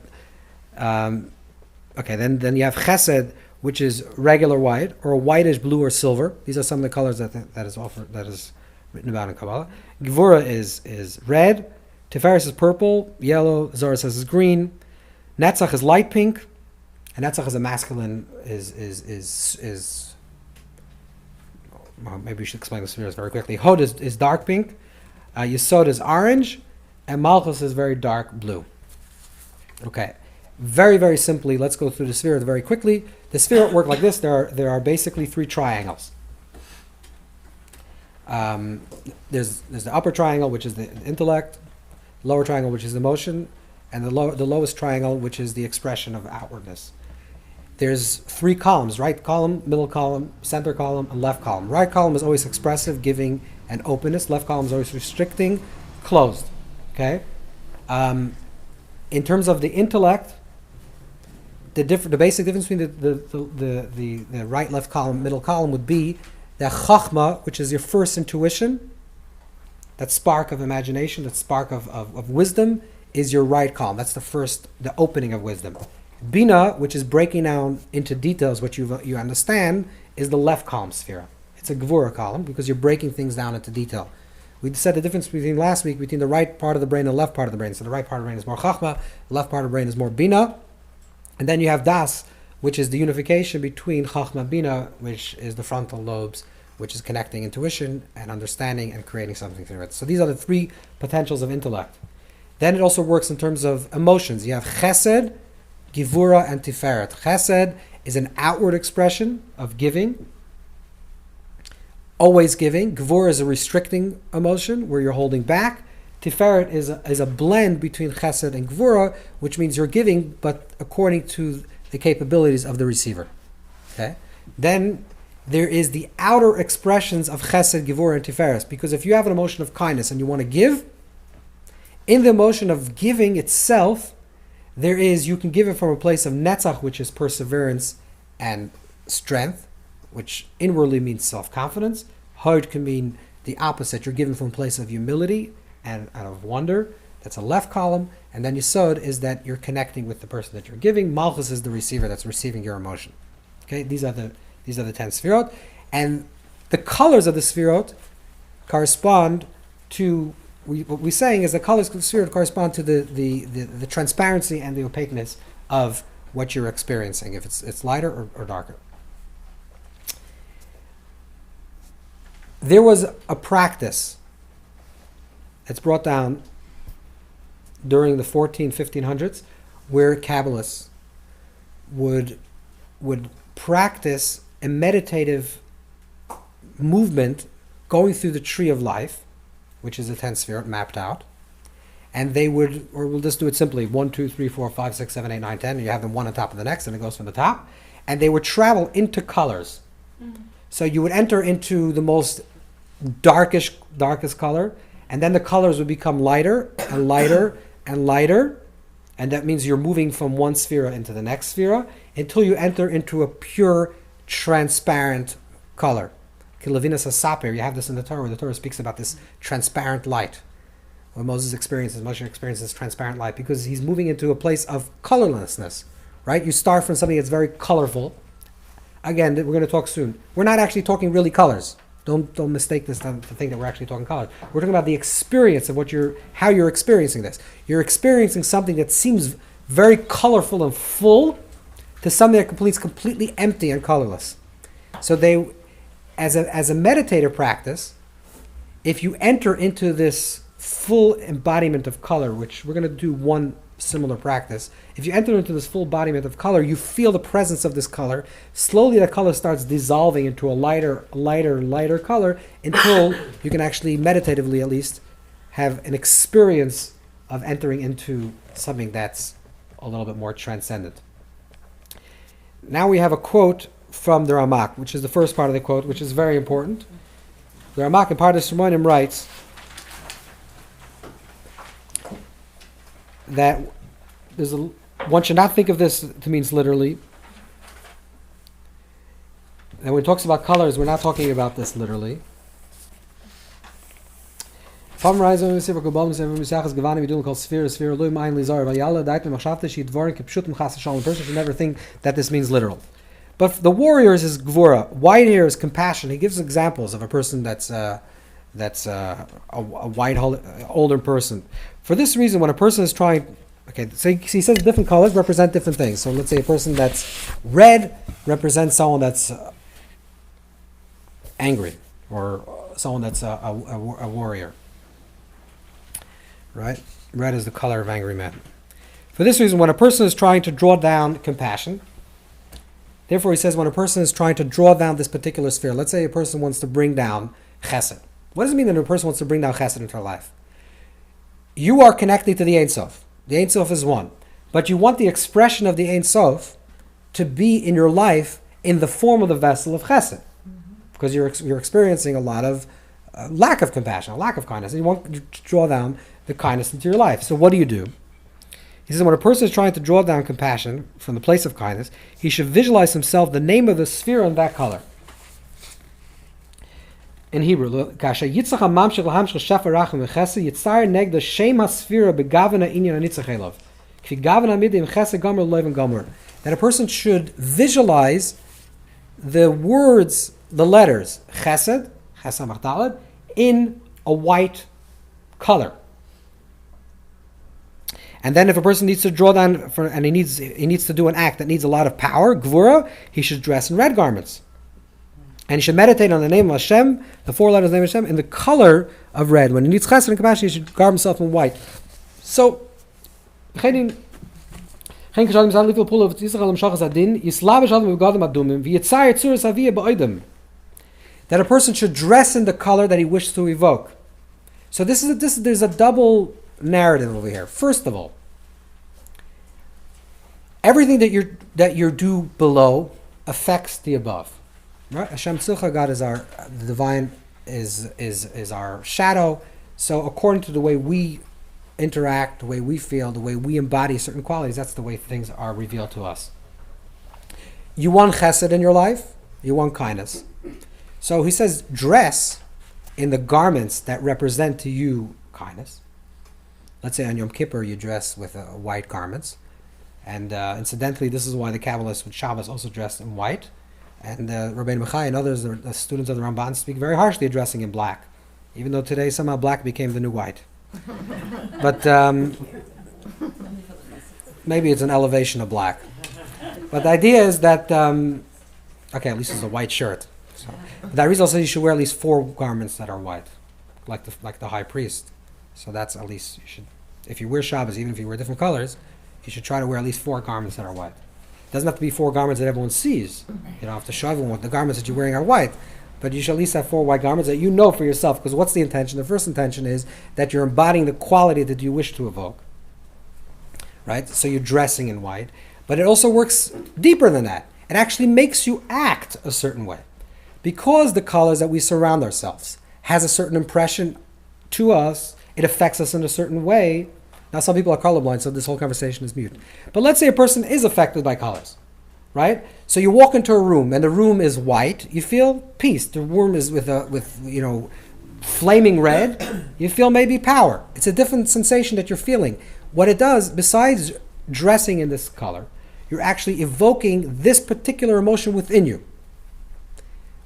okay, then you have Chesed, which is regular white or whitish blue or silver. These are some of the colors that is written about in Kabbalah. Gevura is red. Tiferes is purple, yellow. Zohar says is green. Netzach is light pink, and Netzach is a masculine. Is well, maybe we should explain the spheres very quickly. Hod is dark pink. Yesod is orange, and Malchus is very dark blue. Okay, very, very simply, let's go through the sphere very quickly. The sphere works like this. There are basically three triangles. There's the upper triangle, which is the intellect, lower triangle, which is emotion, and the lowest triangle, which is the expression of outwardness. There's three columns: right column, middle column, center column, and left column. Right column is always expressive, giving, and openness. Left column is always restricting, closed. Okay. In terms of the intellect, the basic difference between the right, left column, middle column would be that chachma, which is your first intuition, that spark of imagination, that spark of wisdom, is your right column. That's the opening of wisdom. Bina, which is breaking down into details what you understand, is the left column sphere. It's a Gevura column because you're breaking things down into detail. We said the difference between last week between the right part of the brain and the left part of the brain. So the right part of the brain is more Chachma, the left part of the brain is more Bina. And then you have Das, which is the unification between Chachma and Bina, which is the frontal lobes, which is connecting intuition and understanding and creating something through it. So these are the three potentials of intellect. Then it also works in terms of emotions. You have Chesed, Gevura, and Tiferet. Chesed is an outward expression of giving, always giving. Gevura is a restricting emotion where you're holding back. Tiferet is a blend between Chesed and Gevura, which means you're giving, but according to the capabilities of the receiver. Okay. Then there is the outer expressions of Chesed, Gevura, and Tiferet. Because if you have an emotion of kindness and you want to give, in the emotion of giving itself, you can give it from a place of netzach, which is perseverance and strength, which inwardly means self-confidence. Hod can mean the opposite. You're given from a place of humility and out of wonder. That's a left column. And then Yesod is that you're connecting with the person that you're giving. Malchus is the receiver that's receiving your emotion. Okay, these are the 10 sefirot. And the colors of the sefirot correspond to what we're saying is the colors of the sphere correspond to the transparency and the opaqueness of what you're experiencing, if it's lighter or darker. There was a practice that's brought down during the 1500s where Kabbalists would practice a meditative movement going through the tree of life, which is a 10 sefirot mapped out. And they would, or we'll just do it simply, 1, 2, 3, 4, 5, 6, 7, 8, 9, 10, and you have them one on top of the next, and it goes from the top. And they would travel into colors. Mm-hmm. So you would enter into the most darkest color, and then the colors would become lighter and lighter and lighter, and that means you're moving from one sefira into the next sefira until you enter into a pure, transparent color. Kilavinas Asapir, you have this in the Torah, where the Torah speaks about this transparent light. When Moses Moshe experiences transparent light, because he's moving into a place of colorlessness, right? You start from something that's very colorful. Again, we're going to talk soon. We're not actually talking really colors. Don't mistake this to think that we're actually talking colors. We're talking about the experience of how you're experiencing this. You're experiencing something that seems very colorful and full to something that completely empty and colorless. So as a meditative practice, if you enter into this full embodiment of color, which we're going to do one similar practice, if you enter into this full embodiment of color, you feel the presence of this color. Slowly the color starts dissolving into a lighter color until you can actually, meditatively at least, have an experience of entering into something that's a little bit more transcendent. Now we have a quote from the Ramak, which is the first part of the quote, which is very important. The Ramak in Pardes Shimonim writes that one should not think of this to mean literally. And when he talks about colors, we're not talking about this literally. From Rising, we see what Gobal says, we say, Gavani, we do called sphere, Lui, Mein, Lizar, Vayala, Daitman, Machshavta, Shi, Dvorin, Kipshutim, Chas, Shalom. A person should never think that this means literal. But the warriors is Gvura. White hair is compassion. He gives examples of a person that's a white, older person. For this reason, when a person is trying, okay, so he says different colors represent different things. So let's say a person that's red represents someone that's angry, or someone that's a warrior. Right? Red is the color of angry men. For this reason, when a person is trying to draw down compassion, therefore he says when a person is trying to draw down this particular sphere, let's say a person wants to bring down chesed. What does it mean that a person wants to bring down chesed into her life? You are connected to the Ein Sof. The Ein Sof is one. But you want the expression of the Ein Sof to be in your life in the form of the vessel of chesed. Because you're experiencing a lot of lack of compassion, a lack of kindness. And you want to draw down the kindness into your life. So what do? He says when a person is trying to draw down compassion from the place of kindness, he should visualize himself the name of the sphere in that color. In Hebrew, when a person is that a person should visualize the words, the letters chesed, in a white color. And then if a person needs to draw down, and he needs to do an act that needs a lot of power, gvura, he should dress in red garments. And he should meditate on the name of Hashem, the four letters of the name of Hashem, in the color of red. When he needs chesed and compassion, he should garb himself in white. So, that a person should dress in the color that he wishes to evoke. So there's a double narrative over here. First of all, everything that you do below affects the above. Right? Hashem Tzilcha, God is the divine is our shadow. So according to the way we interact, the way we feel, the way we embody certain qualities, that's the way things are revealed to us. You want chesed in your life, you want kindness. So he says, dress in the garments that represent to you kindness. Let's say on Yom Kippur you dress with white garments. And incidentally, this is why the Kabbalists with Shabbos also dress in white. And Rabbeinu Bechai and others, the students of the Ramban, speak very harshly of dressing in black. Even though today somehow black became the new white. But maybe it's an elevation of black. But the idea is that, at least it's a white shirt. So, that reason also you should wear at least 4 garments that are white, like the high priest. So that's at least, you should, if you wear Shabbos, even if you wear different colors, you should try to wear at least 4 garments that are white. It doesn't have to be 4 garments that everyone sees. You don't have to show everyone what the garments that you're wearing are white. But you should at least have 4 white garments that you know for yourself. Because what's the intention? The first intention is that you're embodying the quality that you wish to evoke. Right? So you're dressing in white. But it also works deeper than that. It actually makes you act a certain way. Because the colors that we surround ourselves has a certain impression to us, it affects us in a certain way. Now some people are colorblind, so this whole conversation is mute. But let's say a person is affected by colors. Right? So you walk into a room and the room is white, you feel peace. The room is with flaming red, you feel maybe power. It's a different sensation that you're feeling. What it does, besides dressing in this color, you're actually evoking this particular emotion within you.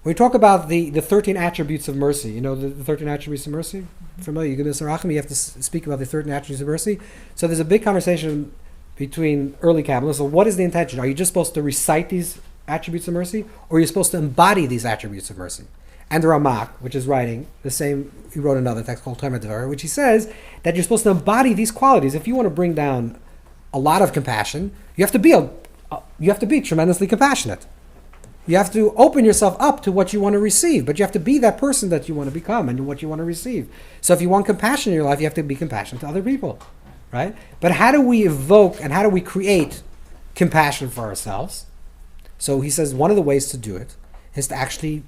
When we talk about the 13 attributes of mercy, you know the 13 attributes of mercy? Familiar? You have to speak about the 13 attributes of mercy. So there's a big conversation between early Kabbalists. So what is the intention? Are you just supposed to recite these attributes of mercy, or are you supposed to embody these attributes of mercy? And the Ramak, which is writing the same, he wrote another text called Tomer Devar, which he says that you're supposed to embody these qualities. If you want to bring down a lot of compassion, you have to be tremendously compassionate. You have to open yourself up to what you want to receive, but you have to be that person that you want to become and what you want to receive. So if you want compassion in your life, you have to be compassionate to other people. Right? But how do we evoke and how do we create compassion for ourselves? So he says one of the ways to do it is to actually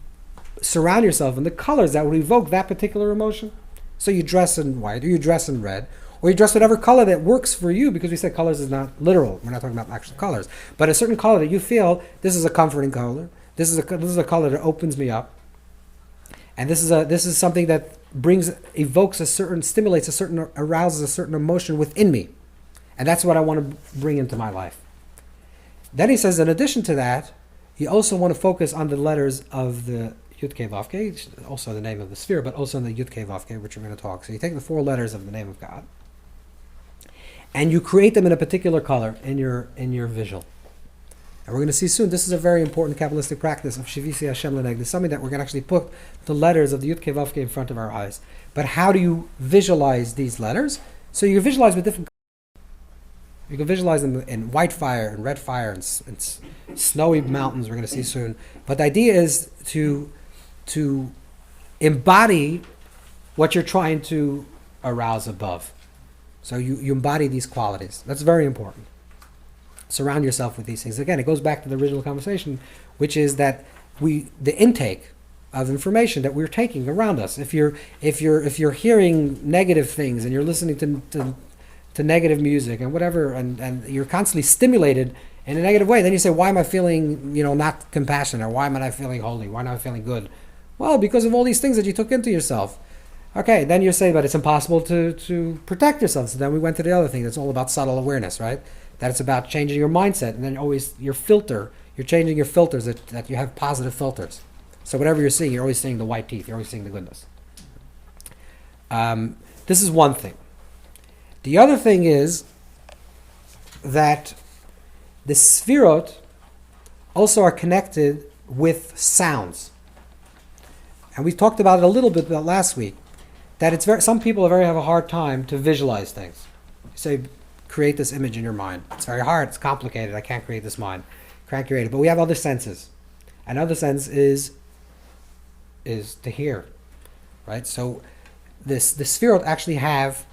surround yourself in the colors that would evoke that particular emotion. So you dress in white, or you dress in red, or you dress whatever color that works for you, because we said colors is not literal. We're not talking about actual colors. But a certain color that you feel, this is a comforting color. This is a color that opens me up. And this is something that stimulates a certain, arouses a certain emotion within me. And that's what I want to bring into my life. Then he says, in addition to that, you also want to focus on the letters of the Yud Kei Vav Kei, also the name of the sphere, but also in the Yud Kei Vav Kei, which we're going to talk. So you take the 4 letters of the name of God, and you create them in a particular color in your visual. And we're going to see soon, this is a very important Kabbalistic practice of Shivisi Hashem Leneg. It's something that we're going to actually put the letters of the Yud Kei Vav Kei in front of our eyes. But how do you visualize these letters? So you visualize with different colors. You can visualize them in white fire and red fire and snowy mountains, we're going to see soon. But the idea is to embody what you're trying to arouse above. So you embody these qualities. That's very important. Surround yourself with these things. Again, it goes back to the original conversation, which is that the intake of information that we're taking around us. If you're hearing negative things and you're listening to negative music and whatever, and you're constantly stimulated in a negative way, then you say, why am I feeling, not compassionate, or why am I not feeling holy? Why am I not feeling good? Well, because of all these things that you took into yourself. Okay, then you say, but it's impossible to protect yourself. So then we went to the other thing that's all about subtle awareness, right? That it's about changing your mindset, and then always your filter, you're changing your filters, that you have positive filters. So whatever you're seeing, you're always seeing the white teeth, you're always seeing the goodness. This is one thing. The other thing is that the sfirot also are connected with sounds. And we talked about it a little bit about last week, that some people have a hard time to visualize things. You say, create this image in your mind. It's very hard, it's complicated, I can't create this mind. Can't create it. But we have other senses. Another sense is to hear. Right? So the sfirot actually have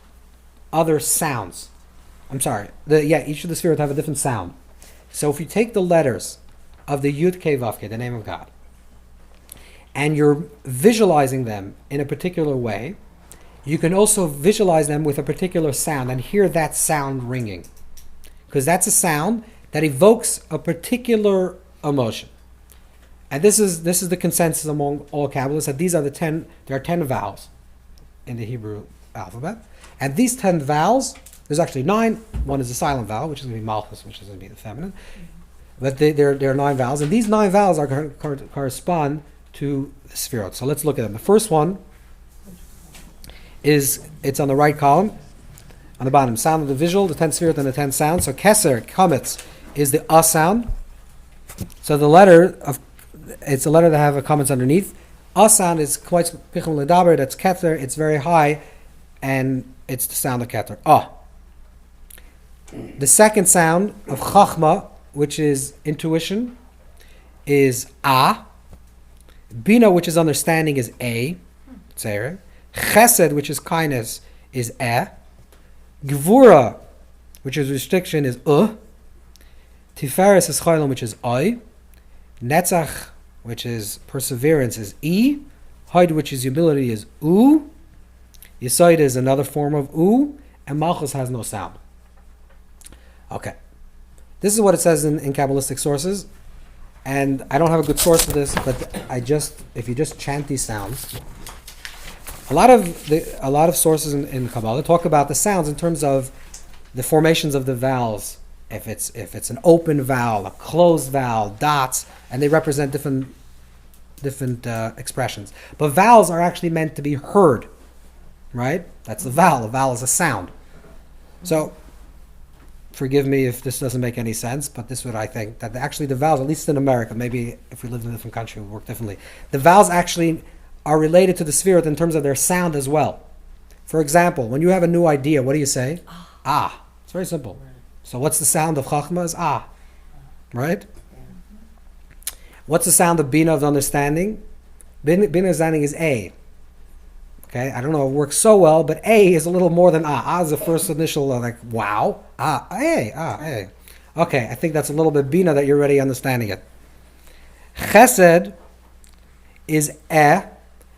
other sounds. I'm sorry. Each of the spheres have a different sound. So if you take the letters of the Yud Kei Vav Kei, the name of God, and you're visualizing them in a particular way, you can also visualize them with a particular sound and hear that sound ringing. Because that's a sound that evokes a particular emotion. And this is the consensus among all Kabbalists, that there are 10 vowels in the Hebrew alphabet. And these 10 vowels, there's actually 9. One is a silent vowel, which is going to be Malchus, which is going to be the feminine. But there are 9 vowels, and these 9 vowels correspond to the Sefirot. So let's look at them. The first one it's on the right column, on the bottom. Sound of the visual, the 10 Sefirot and the 10 sounds. So Keser, Kametz, is the A sound. So it's a letter that have a comments underneath. A sound is quite Pichum Ledaber, that's Keter, it's very high, and it's the sound of Keter. Ah. The second sound of Chachma, which is intuition, is A. Bina, which is understanding, is A. Tzere. Chesed, which is kindness, is E. Gvura, which is restriction, is U. Tiferes is Chaylam, which is I. Netzach, which is perseverance, is E. Hod, which is humility, is U. Yesod is another form of U. And Malchus has no sound. Okay. This is what it says in Kabbalistic sources. And I don't have a good source for this, but if you just chant these sounds, a lot of sources in Kabbalah talk about the sounds in terms of the formations of the vowels. If it's an open vowel, a closed vowel, dots, and they represent different expressions. But vowels are actually meant to be heard, right? That's the vowel. A vowel is a sound. So, forgive me if this doesn't make any sense, but this is what I think, that actually the vowels, at least in America, maybe if we lived in a different country, it would work differently. The vowels actually are related to the Sefirot in terms of their sound as well. For example, when you have a new idea, what do you say? Ah. It's very simple. So what's the sound of Chachma? Is Ah. Right? What's the sound of Bina, of understanding? Bina understanding is A. Okay, I don't know if it works so well, but A is a little more than Ah. Ah is the first initial, like, wow. Ah, A, Ah, A. Okay, I think that's a little bit Bina that you're already understanding it. Chesed is eh.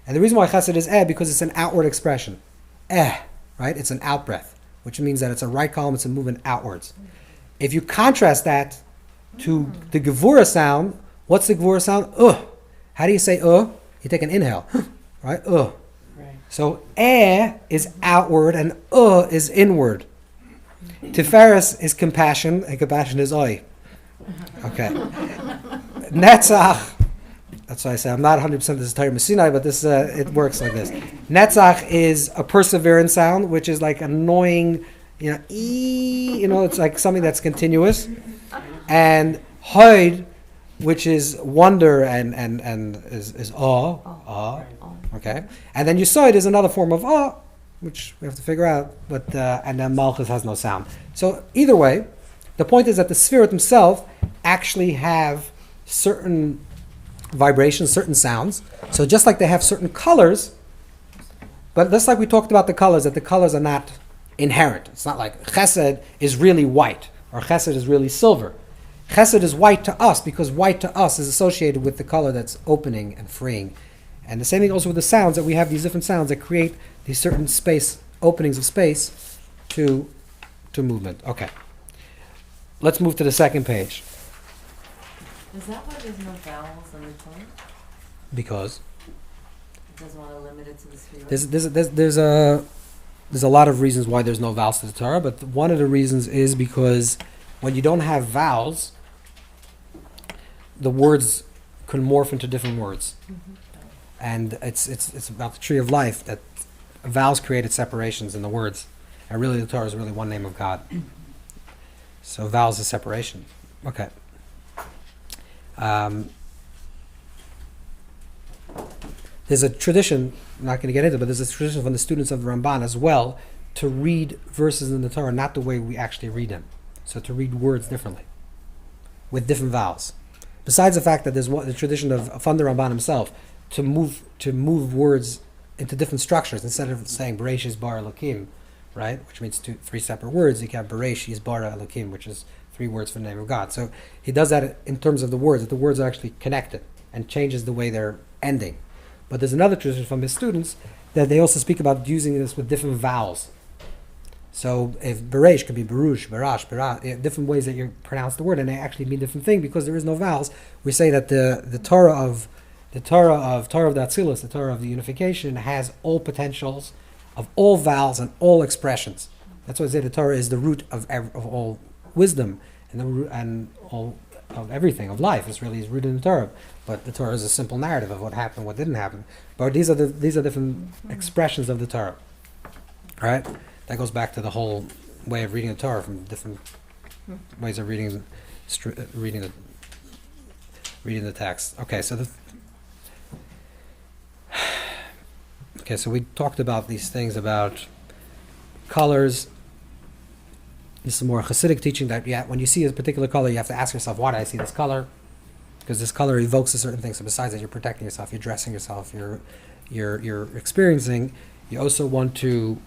And the reason why chesed is eh, because it's an outward expression. Eh, right? It's an out breath, which means that it's a right column, it's a movement outwards. If you contrast that to the gevura sound, what's the gevura sound? How do you say You take an inhale, right? Right. So eh is outward and is inward. Tiferes is compassion, and compassion is oi. Okay. Netzach. That's why I say I'm not 100% this is Torah Sinai, but this it works like this. Netzach is a perseverance sound, which is like annoying, it's like something that's continuous. And Hoid, which is wonder and is awe. Okay. And then Yisoid is another form of awe, which we have to figure out, but and then Malchus has no sound. So either way, the point is that the Sefirot themselves actually have certain vibrations, certain sounds. So just like they have certain colors, but just like we talked about the colors, that the colors are not inherent. It's not like Chesed is really white or Chesed is really silver. Chesed is white to us because white to us is associated with the color that's opening and freeing. And the same thing also with the sounds, that we have these different sounds that create these certain openings of space to movement. Okay. Let's move to the second page. Is that why there's no vowels in the Torah? Because It doesn't want to limit it to the Sefirot? there's a lot of reasons why there's no vowels to the Torah, but one of the reasons is because when you don't have vowels, the words can morph into different words. Mm-hmm. And it's about the tree of life that vowels created separations in the words. And really the Torah is really one name of God. So vowels is separation. Okay. There's a tradition, I'm not going to get into it, but there's a tradition from the students of the Ramban as well to read verses in the Torah not the way we actually read them. So to read words differently, with different vowels. Besides the fact that there's the tradition from the Ramban himself to move words into different structures instead of saying Beresh is bara Elokim, right, which means three separate words. You can have Beresh is bara Elokim, which is 3 words for the name of God. So he does that in terms of the words, that the words are actually connected and changes the way they're ending. But there's another tradition from his students that they also speak about using this with different vowels. So if Beresh could be Baruch, Barash, Barah, different ways that you pronounce the word, and they actually mean different things because there is no vowels. We say that the Torah of the Atzilus, the Torah of the unification, has all potentials of all vowels and all expressions. That's why I say the Torah is the root of all wisdom and all of everything of life. Is rooted in the Torah. But the Torah is a simple narrative of what happened, what didn't happen. But these are different expressions of the Torah. All right, that goes back to the whole way of reading the Torah, from different ways of reading the text. Okay, so so we talked about these things about colors. This is more Hasidic teaching that when you see a particular color, you have to ask yourself, why do I see this color? Because this color evokes a certain thing. So besides that, you're protecting yourself, you're dressing yourself, you're experiencing. You also want to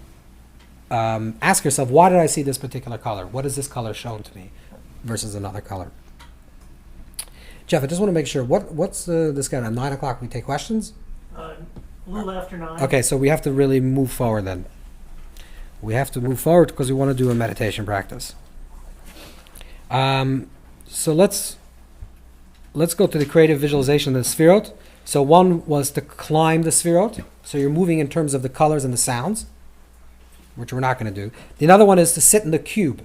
ask yourself, why did I see this particular color? What is this color shown to me versus another color? Jeff, I just want to make sure, what's this guy? At 9 o'clock we take questions? A little after 9. Okay, so we have to really move forward then. We have to move forward because we want to do a meditation practice. So let's go to the creative visualization of the Sefirot. So one was to climb the Sefirot. So you're moving in terms of the colors and the sounds, which we're not going to do. The other one is to sit in the cube.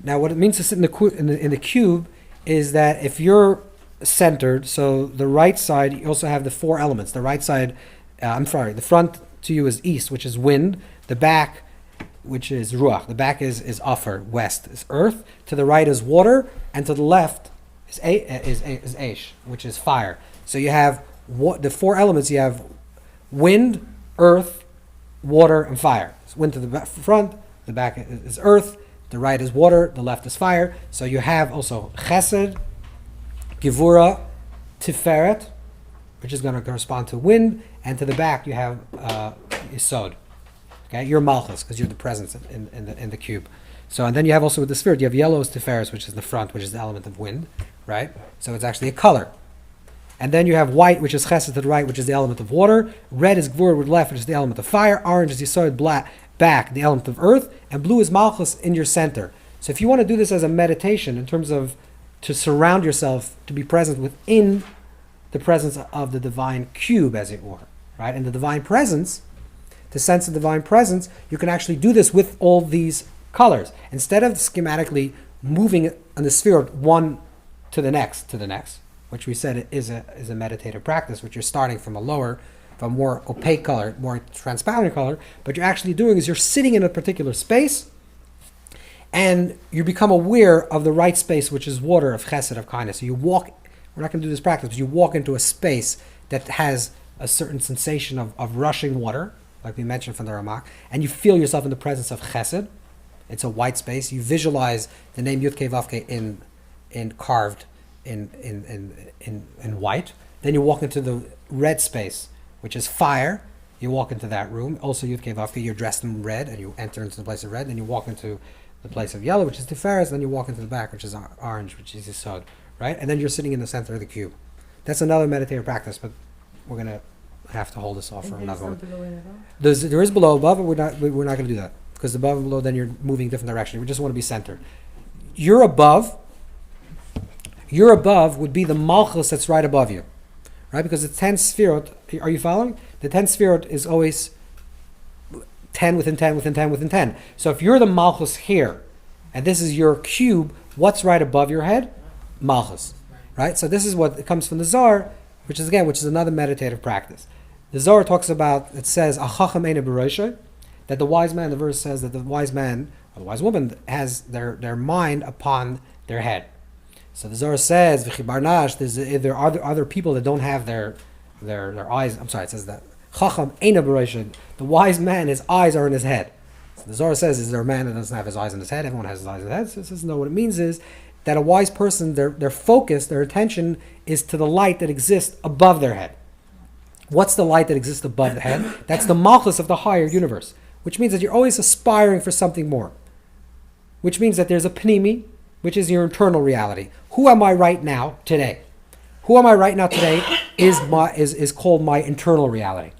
Now what it means to sit in the cube is that if you're centered, so the right side, you also have the 4 elements. The right side, the front to you is east, which is wind. The back, which is ruach. The back is offer, west is earth. To the right is water, and to the left is aish, which is fire. So you have the 4 elements. You have wind, earth, water, and fire. So wind to the front, the back is earth, the right is water, the left is fire. So you have also chesed, gevura, tiferet, which is going to correspond to wind, and to the back you have yesod. Okay, you're malchus because you're the presence in the cube. So and then you have also with the Sefirot, you have yellow is tiferet, which is the front, which is the element of wind, right? So it's actually a color. And then you have white, which is chesed to the right, which is the element of water. Red is gvur with left, which is the element of fire. Orange is yesod back, the element of earth. And blue is malchus in your center. So if you want to do this as a meditation in terms of to surround yourself, to be present within the presence of the divine cube, as it were, right? And the divine presence, to sense the divine presence, you can actually do this with all these colors. Instead of schematically moving on the sphere one to the next, which we said is a meditative practice, which you're starting from a more opaque color, more transparent color, but you're actually doing is you're sitting in a particular space, and you become aware of the right space, which is water, of chesed, of kindness. So you walk, we're not going to do this practice, but you walk into a space that has a certain sensation of rushing water, like we mentioned from the Ramak, and you feel yourself in the presence of chesed. It's a white space. You visualize the name Yud Kei Vav Kei in carved in white. Then you walk into the red space, which is fire. You walk into that room. Also Yud Kei Vav Kei, you're dressed in red, and you enter into the place of red. Then you walk into the place of yellow, which is Tiferes. Then you walk into the back, which is orange, which is Yesod, right? And then you're sitting in the center of the cube. That's another meditative practice, but we're going to have to hold this off for another one. There is below, above, but we're not going to do that. Because above and below, then you're moving different direction. We just want to be centered. Your above would be the malchus that's right above you, right? Because the 10 sefirot, are you following? The 10 sefirot is always 10 within 10 within 10 within 10. So if you're the malchus here, and this is your cube, what's right above your head? Malchus, right? So this is what it comes from the Zohar, which is another meditative practice. The Zohar talks about, it says, "Achacham eina b'rosheh," that the wise man, the verse says that the wise man or the wise woman has their mind upon their head. So the Zohar says, "V'chibarnash," there are other people that don't have their eyes. I'm sorry, it says that Chacham eina b'rosheh. The wise man, his eyes are in his head. So the Zohar says, is there a man that doesn't have his eyes in his head? Everyone has his eyes in his head. So it says, no, what it means is that a wise person, their focus, their attention is to the light that exists above their head. What's the light that exists above the head? That's the malchus of the higher universe, which means that you're always aspiring for something more. Which means that there's a pnimi, which is your internal reality. Who am I right now, today? Who am I right now today is called my internal reality.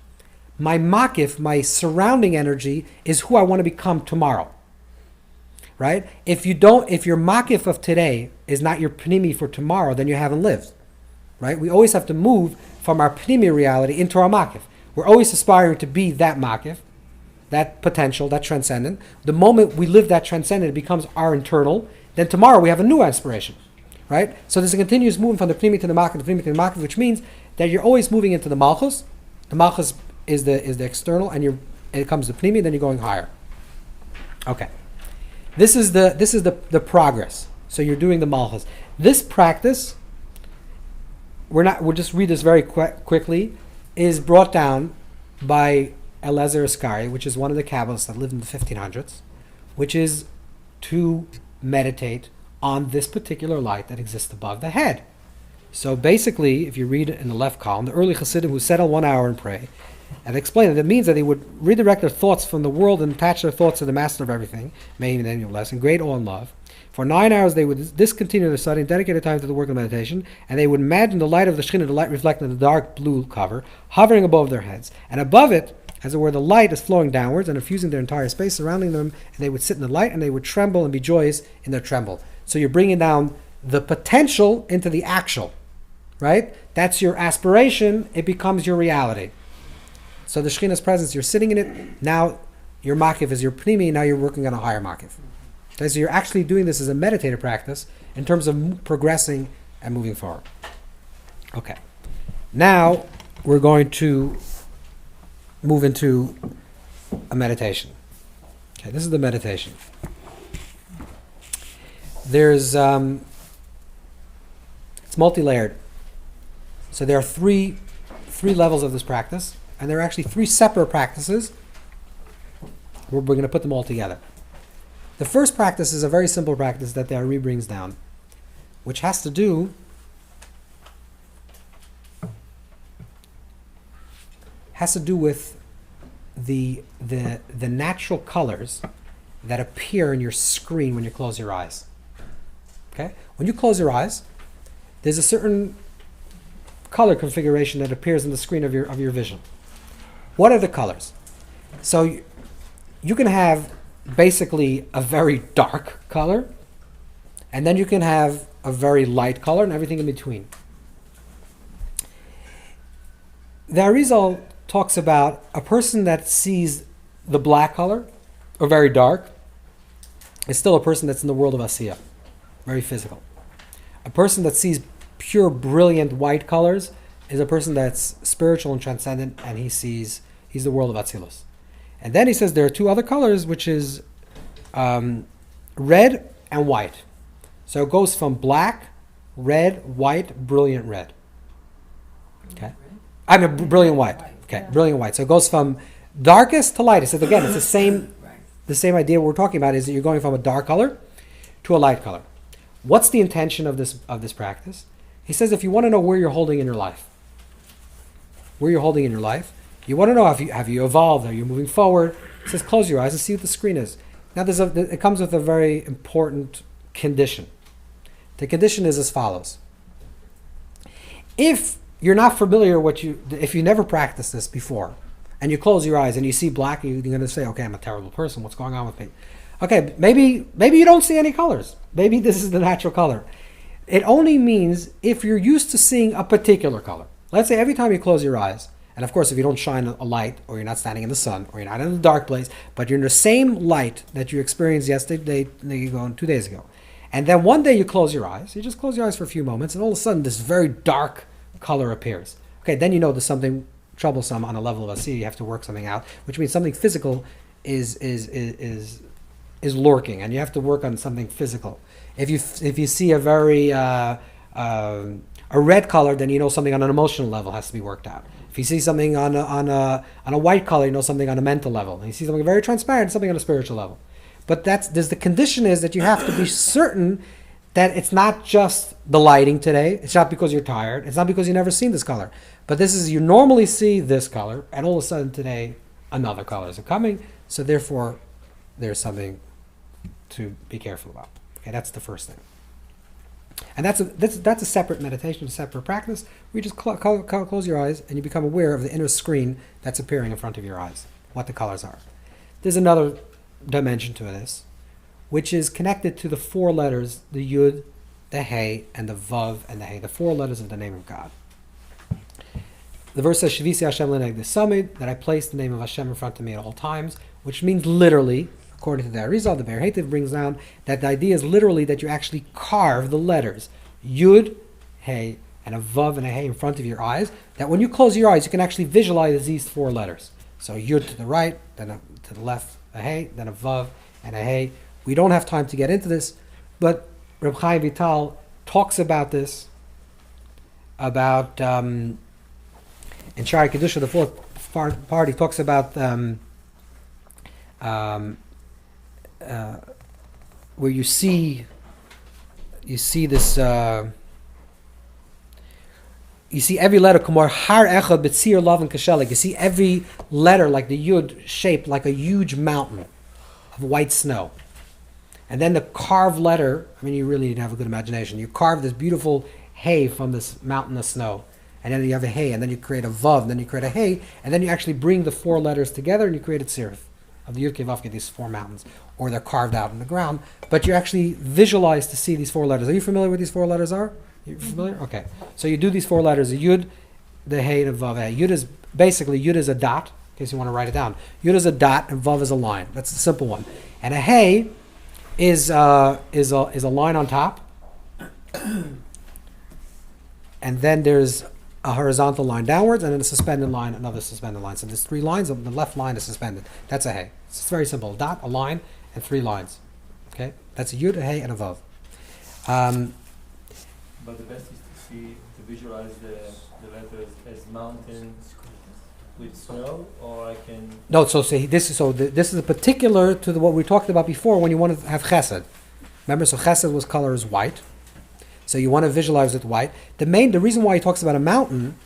My makif, my surrounding energy, is who I want to become tomorrow. Right? If your makif of today is not your pnimi for tomorrow, then you haven't lived. Right? We always have to move from our pnimi reality into our makif. We're always aspiring to be that makif, that potential, that transcendent. The moment we live that transcendent, it becomes our internal. Then tomorrow we have a new aspiration. Right? So there's a continuous movement from the pnimi to the makif, the pnimi to the makif, which means that you're always moving into the malchus. The malchus is the external, and it comes to pnimi, then you're going higher. Okay. This is the progress. So you're doing the malchus. This practice, we'll just read this very quickly, is brought down by Eliezer Iskari, which is one of the Kabbalists that lived in the 1500s, which is to meditate on this particular light that exists above the head. So basically, if you read in the left column, the early Hasidim who settle 1 hour and pray, and explain it, it means that they would redirect their thoughts from the world and attach their thoughts to the master of everything, may even any less, in great awe and love. For 9 hours they would discontinue their study and dedicate time to the work of meditation, and they would imagine the light of the Shekhinah, the light reflecting the dark blue cover, hovering above their heads. And above it, as it were, the light is flowing downwards and infusing their entire space surrounding them, and they would sit in the light and they would tremble and be joyous in their tremble. So you're bringing down the potential into the actual, right? That's your aspiration, it becomes your reality. So the Shekhinah's presence, you're sitting in it, now your makif is your pnimi, now you're working on a higher makif. Okay, so you're actually doing this as a meditative practice in terms of progressing and moving forward. Okay. Now we're going to move into a meditation. Okay, this is the meditation. There's, it's multi-layered. So there are three levels of this practice. And there are actually 3 separate practices. We're going to put them all together. The first practice is a very simple practice that the Ari brings down, which has to do with the natural colors that appear in your screen when you close your eyes. Okay? When you close your eyes, there's a certain color configuration that appears on the screen of your vision. What are the colors? So you can have basically a very dark color, and then you can have a very light color and everything in between. The Arizal talks about a person that sees the black color, or very dark, is still a person that's in the world of Asiya, very physical. A person that sees pure, brilliant white colors is a person that's spiritual and transcendent, and he's the world of Atzilus. And then he says there are two other colors, which is red and white. So it goes from black, red, white, brilliant red. Okay, I mean brilliant white. Okay, brilliant white. So it goes from darkest to lightest. So again, it's the same idea we're talking about is that you're going from a dark color to a light color. What's the intention of this practice? He says if you want to know where you're holding in your life, you want to know have you evolved, are you moving forward? He says close your eyes and see what the screen is. Now it comes with a very important condition. The condition is as follows. If you're not familiar if you never practiced this before, and you close your eyes and you see black, you're going to say, okay, I'm a terrible person. What's going on with me? Okay, maybe you don't see any colors. Maybe this is the natural color. It only means if you're used to seeing a particular color. Let's say every time you close your eyes, and of course if you don't shine a light, or you're not standing in the sun, or you're not in a dark place, but you're in the same light that you experienced yesterday, 2 days ago. And then one day you close your eyes, you just close your eyes for a few moments, and all of a sudden this very dark color appears. Okay, then you know there's something troublesome on a level of Asiya. You have to work something out, which means something physical is lurking, and you have to work on something physical. If you see a very a red color, then you know something on an emotional level has to be worked out. If you see something on a white color, you know something on a mental level. And you see something very transparent, something on a spiritual level. But the condition is that you have to be certain that it's not just the lighting today. It's not because you're tired. It's not because you've never seen this color. But this is, you normally see this color, and all of a sudden today, another color is coming. So therefore, there's something to be careful about. Okay, that's the first thing. And that's a separate meditation, a separate practice. We just close your eyes, and you become aware of the inner screen that's appearing in front of your eyes, what the colors are. There's another dimension to this, which is connected to the four letters, the Yud, the Hey, and the Vav, and the Hey, the four letters of the name of God. The verse says, Shavisi Hashem leneg desamid, that I place the name of Hashem in front of me at all times, which means literally, according to the Arizal, the Be'er Heitev brings down that the idea is literally that you actually carve the letters Yud, Hey, and a Vav and a Hey in front of your eyes, that when you close your eyes, you can actually visualize these four letters. So Yud to the right, then to the left, a Hey, then a Vav, and a Hey. We don't have time to get into this, but Reb Chaim Vital talks about this, about in Shari Kedusha, the fourth part, he talks about where you see this, you see every letter kamar har echad betzir lav and kashelik. You see every letter like the Yud shaped like a huge mountain of white snow. And then the carved letter, I mean, you really need to have a good imagination. You carve this beautiful hay from this mountain of snow. And then you have a hay, and then you create a vav, and then you create a hay, and then you actually bring the four letters together and you create a tzirif of the Yud Kei Vav Kei, these four mountains. Or they're carved out in the ground. But you actually visualize to see these four letters. Are you familiar with these four letters are? You familiar? Okay. So you do these four letters, the Yud, the Hey, and the Vav. Yud is basically, Yud is a dot, in case you want to write it down. Yud is a dot, and Vav is a line. That's the simple one. And a Hey is a line on top, and then there's a horizontal line downwards, and then a suspended line, another suspended line. So there's three lines. The left line is suspended. That's a Hey. It's very simple: a dot, a line, and three lines. Okay, that's a Yud, a Hey, and a Vav. But the best is to visualize the letters as mountains with snow, or I can... No, this is a particular to what we talked about before when you want to have chesed. Remember, so chesed was color is white. So you want to visualize it white. The reason why he talks about a mountain,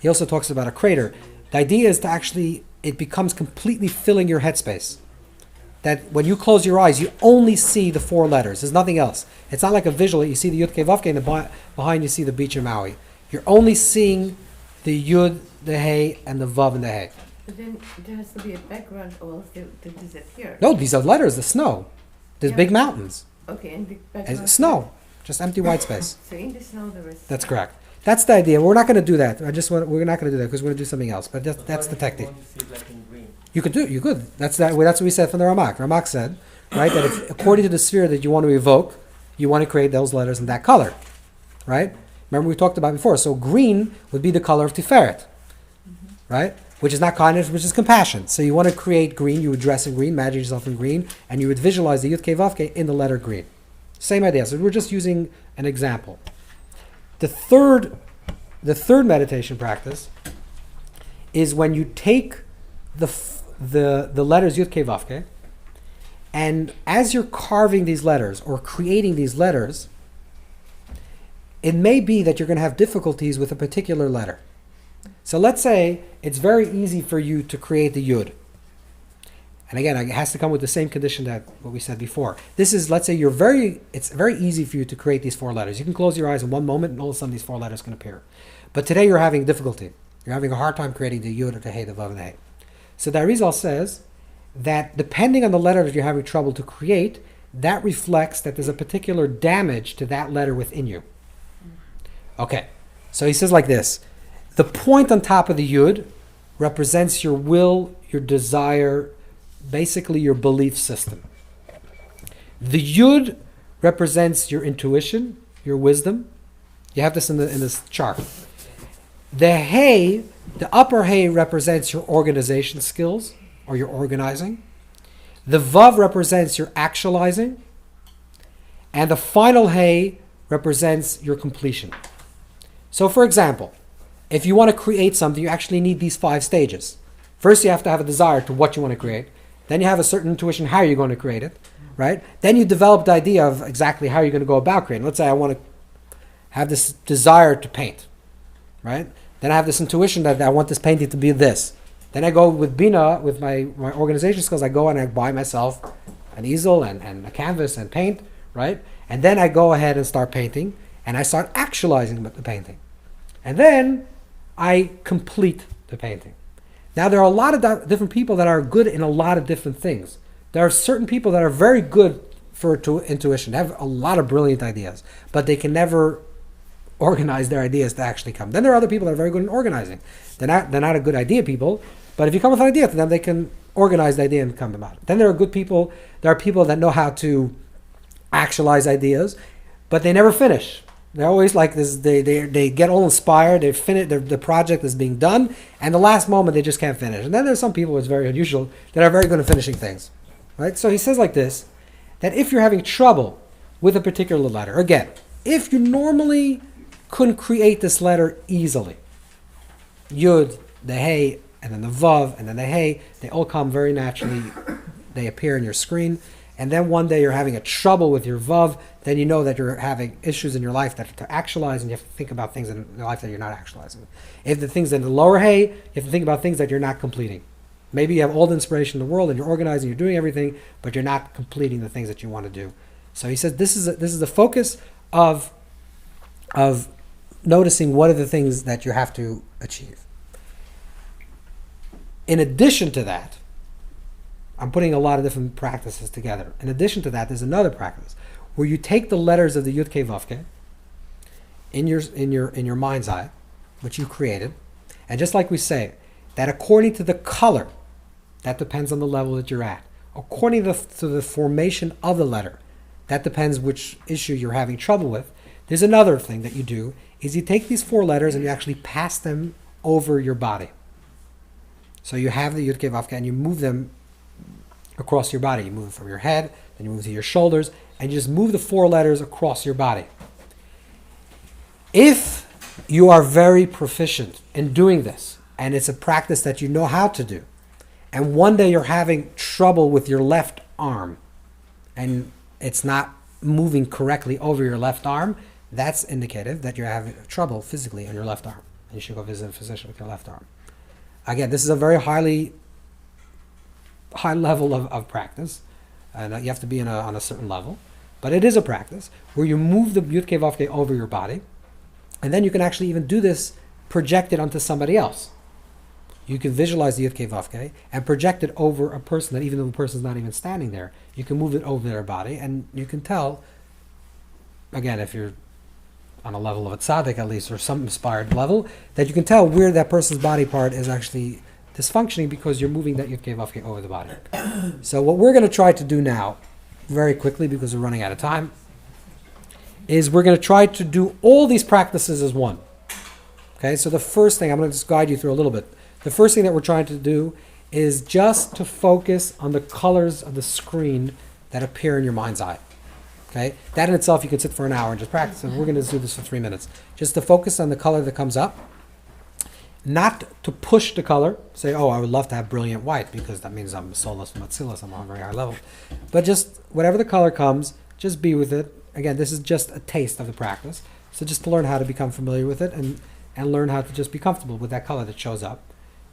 he also talks about a crater. The idea is to actually, it becomes completely filling your headspace. That when you close your eyes, you only see the four letters. There's nothing else. It's not like a visual. You see the Yud Kei Vav Kei, and behind you see the beach in Maui. You're only seeing the yud, the hey, and the vav and the hey. But then there has to be a background or else they disappear. No, these are letters, the snow. There's Yeah. big mountains. Okay, and the And background. snow. Just empty white space. So in the snow there is. That's correct. That's the idea. We're not going to do that. We're not going to do that because we're going to do something else. But that's the technique. I want to see it like in green. You could do it. You could. That's what we said from the Ramak. Ramak said, right, that if, according to the sphere that you want to evoke, you want to create those letters in that color, right? Remember we talked about before. So green would be the color of Tiferet, right? Which is not kindness, which is compassion. So you want to create green. You would dress in green, imagine yourself in green, and you would visualize the Yud Kei Vav Kei in the letter green. Same idea. So we're just using an example. The third meditation practice is when you take the letters Yud Kei Vav Kei, and as you're carving these letters or creating these letters, it may be that you're going to have difficulties with a particular letter. So let's say it's very easy for you to create the Yud. And again, it has to come with the same condition that what we said before. This is, let's say it's very easy for you to create these four letters. You can close your eyes in one moment and all of a sudden these four letters can appear. But today you're having difficulty. You're having a hard time creating the Yud or the Hey, the Vav and the Hey. So the Arizal says that depending on the letter that you're having trouble to create, that reflects that there's a particular damage to that letter within you. Okay, so he says like this. The point on top of the Yud represents your will, your desire, basically your belief system. The Yud represents your intuition, your wisdom. You have this in this chart. The Hey, the upper Hey represents your organization skills or your organizing. The Vav represents your actualizing. And the final Hey represents your completion. So for example, if you want to create something, you actually need these 5 stages. First, you have to have a desire to what you want to create. Then you have a certain intuition how you're going to create it, right? Then you develop the idea of exactly how you're going to go about creating. Let's say I want to have this desire to paint, right? Then I have this intuition that I want this painting to be this. Then I go with Bina, with my organization skills, I go and I buy myself an easel and a canvas and paint, right? And then I go ahead and start painting, and I start actualizing the painting. And then I complete the painting. Now, there are a lot of different people that are good in a lot of different things. There are certain people that are very good for intuition. They have a lot of brilliant ideas, but they can never organize their ideas to actually come. Then there are other people that are very good in organizing. They're not a good idea people, but if you come with an idea to them, they can organize the idea and come about it. Then there are good people. There are people that know how to actualize ideas, but they never finish. They're always like this. They get all inspired. They finish. The project is being done, and the last moment they just can't finish. And then there's some people, it's very unusual, that are very good at finishing things, right? So he says like this, that if you're having trouble with a particular letter, again, if you normally couldn't create this letter easily, Yud, the Hey, and then the Vav, and then the Hey, they all come very naturally. They appear in your screen. And then one day you're having a trouble with your Vav, then you know that you're having issues in your life that to actualize, and you have to think about things in your life that you're not actualizing. If the things in the lower Hey, you have to think about things that you're not completing. Maybe you have all the inspiration in the world and you're organizing, you're doing everything, but you're not completing the things that you want to do. So he says this is the focus of noticing what are the things that you have to achieve. In addition to that, I'm putting a lot of different practices together. In addition to that, there's another practice where you take the letters of the Yud Kei Vav Kei in your mind's eye, which you created, and just like we say, that according to the color, that depends on the level that you're at. According to the formation of the letter, that depends which issue you're having trouble with. There's another thing that you do, is you take these 4 letters and you actually pass them over your body. So you have the Yud Kei Vav Kei and you move them across your body. You move from your head, then you move to your shoulders, and you just move the 4 letters across your body. If you are very proficient in doing this, and it's a practice that you know how to do, and one day you're having trouble with your left arm, and it's not moving correctly over your left arm, that's indicative that you're having trouble physically on your left arm. And you should go visit a physician with your left arm. Again, this is a very high level of practice, and you have to be on a certain level, but it is a practice where you move the Yud Kei Vav Kei over your body, And then you can actually even do this projected onto somebody else. You can visualize the Yud Kei Vav Kei and project it over a person that even though the person's not even standing there, you can move it over their body and you can tell, again, if you're on a level of a tzaddik at least, or some inspired level, that you can tell where that person's body part is actually dysfunctioning because you're moving that Yud Kei Vav Kei over the body. So what we're going to try to do now, very quickly because we're running out of time, is we're going to try to do all these practices as one. Okay, so the first thing, I'm going to just guide you through a little bit. The first thing that we're trying to do is just to focus on the colors of the screen that appear in your mind's eye. Okay, that in itself you could sit for an hour and just practice, and we're going to do this for 3 minutes. Just to focus on the color that comes up, not to push the color, say, oh, I would love to have brilliant white because that means I'm soulless and matzillas, I'm on a very high level. But just whatever the color comes, just be with it. Again, this is just a taste of the practice. So just to learn how to become familiar with it and learn how to just be comfortable with that color that shows up.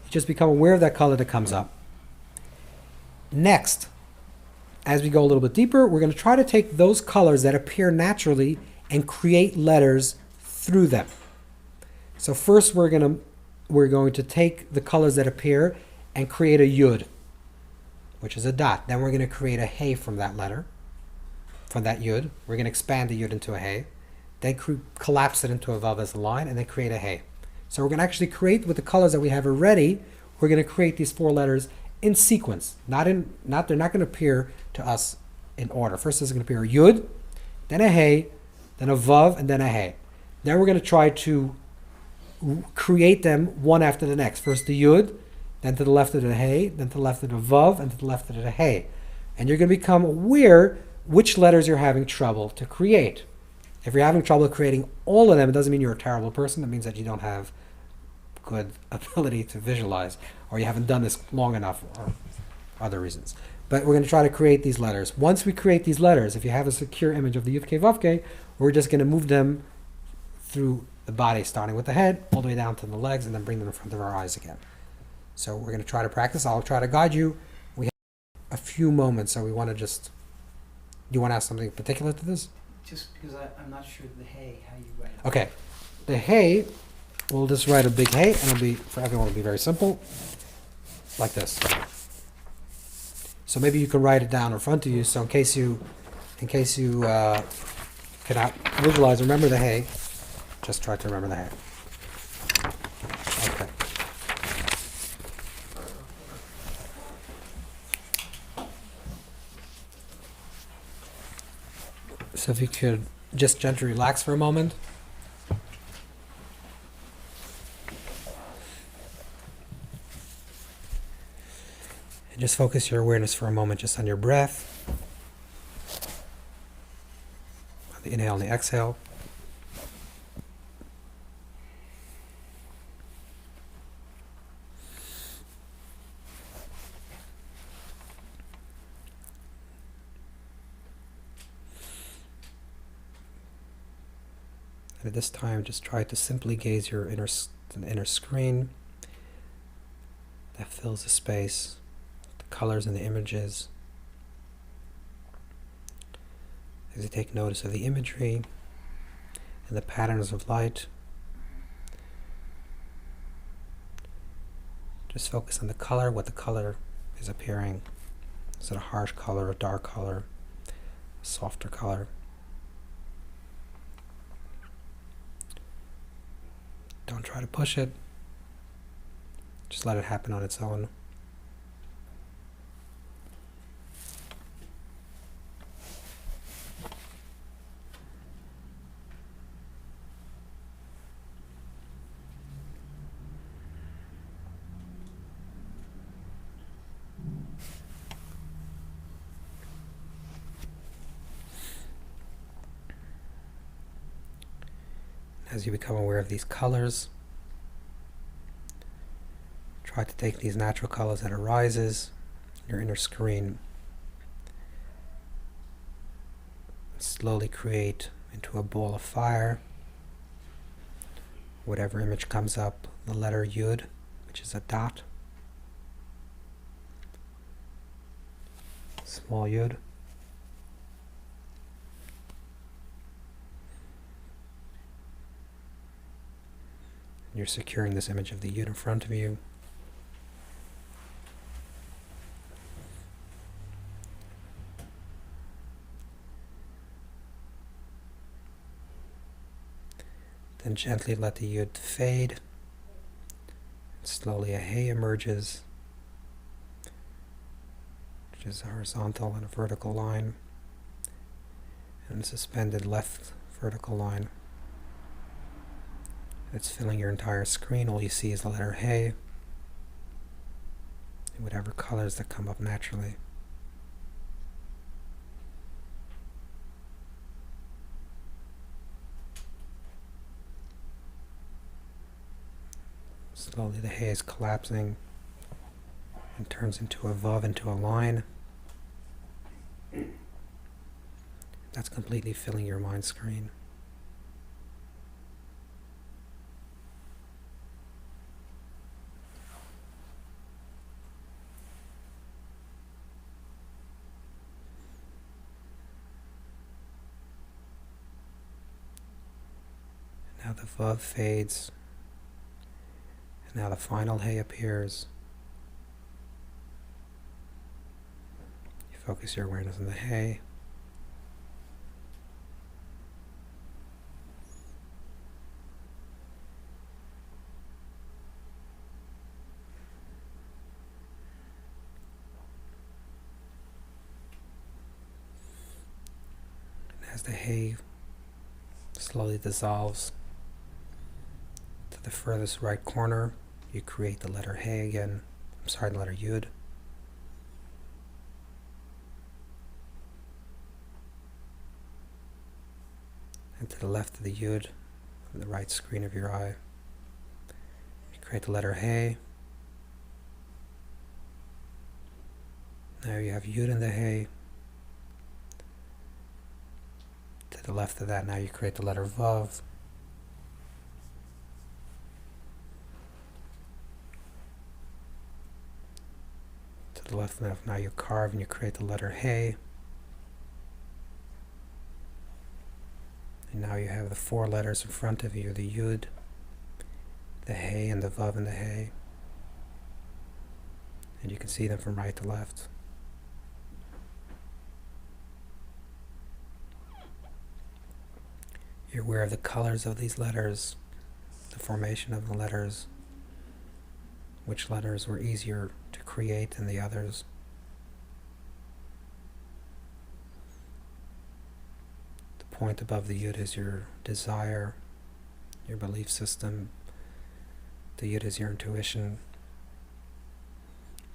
You just become aware of that color that comes up. Next, as we go a little bit deeper, we're going to try to take those colors that appear naturally and create letters through them. So first we're going to take the colors that appear and create a yud, which is a dot. Then we're going to create a hey from that letter, from that yud. We're going to expand the yud into a hey, then collapse it into a vav as a line, and then create a hey. So we're going to actually create with the colors that we have already. We're going to create these 4 letters in sequence. They're not going to appear to us in order. First is going to appear a yud, then a hey, then a vav, and then a hey. Then we're going to try to create them one after the next. First the yud, then to the left of the hey, then to the left of the vav, and to the left of the hey. And you're going to become aware which letters you're having trouble to create. If you're having trouble creating all of them, it doesn't mean you're a terrible person. That means that you don't have good ability to visualize, or you haven't done this long enough, or other reasons. But we're going to try to create these letters. Once we create these letters, if you have a secure image of the Yud Kei Vav Kei, we're just going to move them through the body, starting with the head, all the way down to the legs, and then bring them in front of our eyes again. So we're going to try to practice. I'll try to guide you. We have a few moments, so we want to just... Do you want to ask something particular to this? Just because I'm not sure the hey, how you write it. Okay. The hey, we'll just write a big hey, and it'll be, for everyone, it'll be very simple. Like this. So maybe you can write it down in front of you, so in case you cannot visualize, remember the hey, just try to remember the hey. Okay. So if you could just gently relax for a moment. And just focus your awareness for a moment just on your breath, on the inhale and the exhale. And at this time, just try to simply gaze your inner screen that fills the space, the colors and the images. As you take notice of the imagery and the patterns of light, just focus on the color, what the color is appearing. Is it a harsh color, a dark color, a softer color? Don't try to push it. Just let it happen on its own. As you become aware of these colors, try to take these natural colors that arises in your inner screen and slowly create into a ball of fire whatever image comes up, the letter Yud, which is a dot, small Yud. You're securing this image of the yud in front of you. Then gently let the yud fade. Slowly a hey emerges, which is a horizontal and a vertical line, and a suspended left vertical line. It's filling your entire screen. All you see is the letter hey, and whatever colors that come up naturally. Slowly the hay is collapsing and turns into a vav, into a line. That's completely filling your mind screen. Now the vav fades. Now the final hay appears. You focus your awareness on the hay. And as the hay slowly dissolves to the furthest right corner, you create the letter hey again. The letter yud. And to the left of the yud, from the right screen of your eye, you create the letter hey. Now you have yud in the hey. To the left of that, now you create the letter vav. To the left of now you carve and you create the letter hey. And now you have the four letters in front of you, the yud, the hey, and the vav and the hey. And you can see them from right to left. You're aware of the colors of these letters, the formation of the letters, which letters were easier to create than the others. The point above the yud is your desire, your belief system. The yud is your intuition.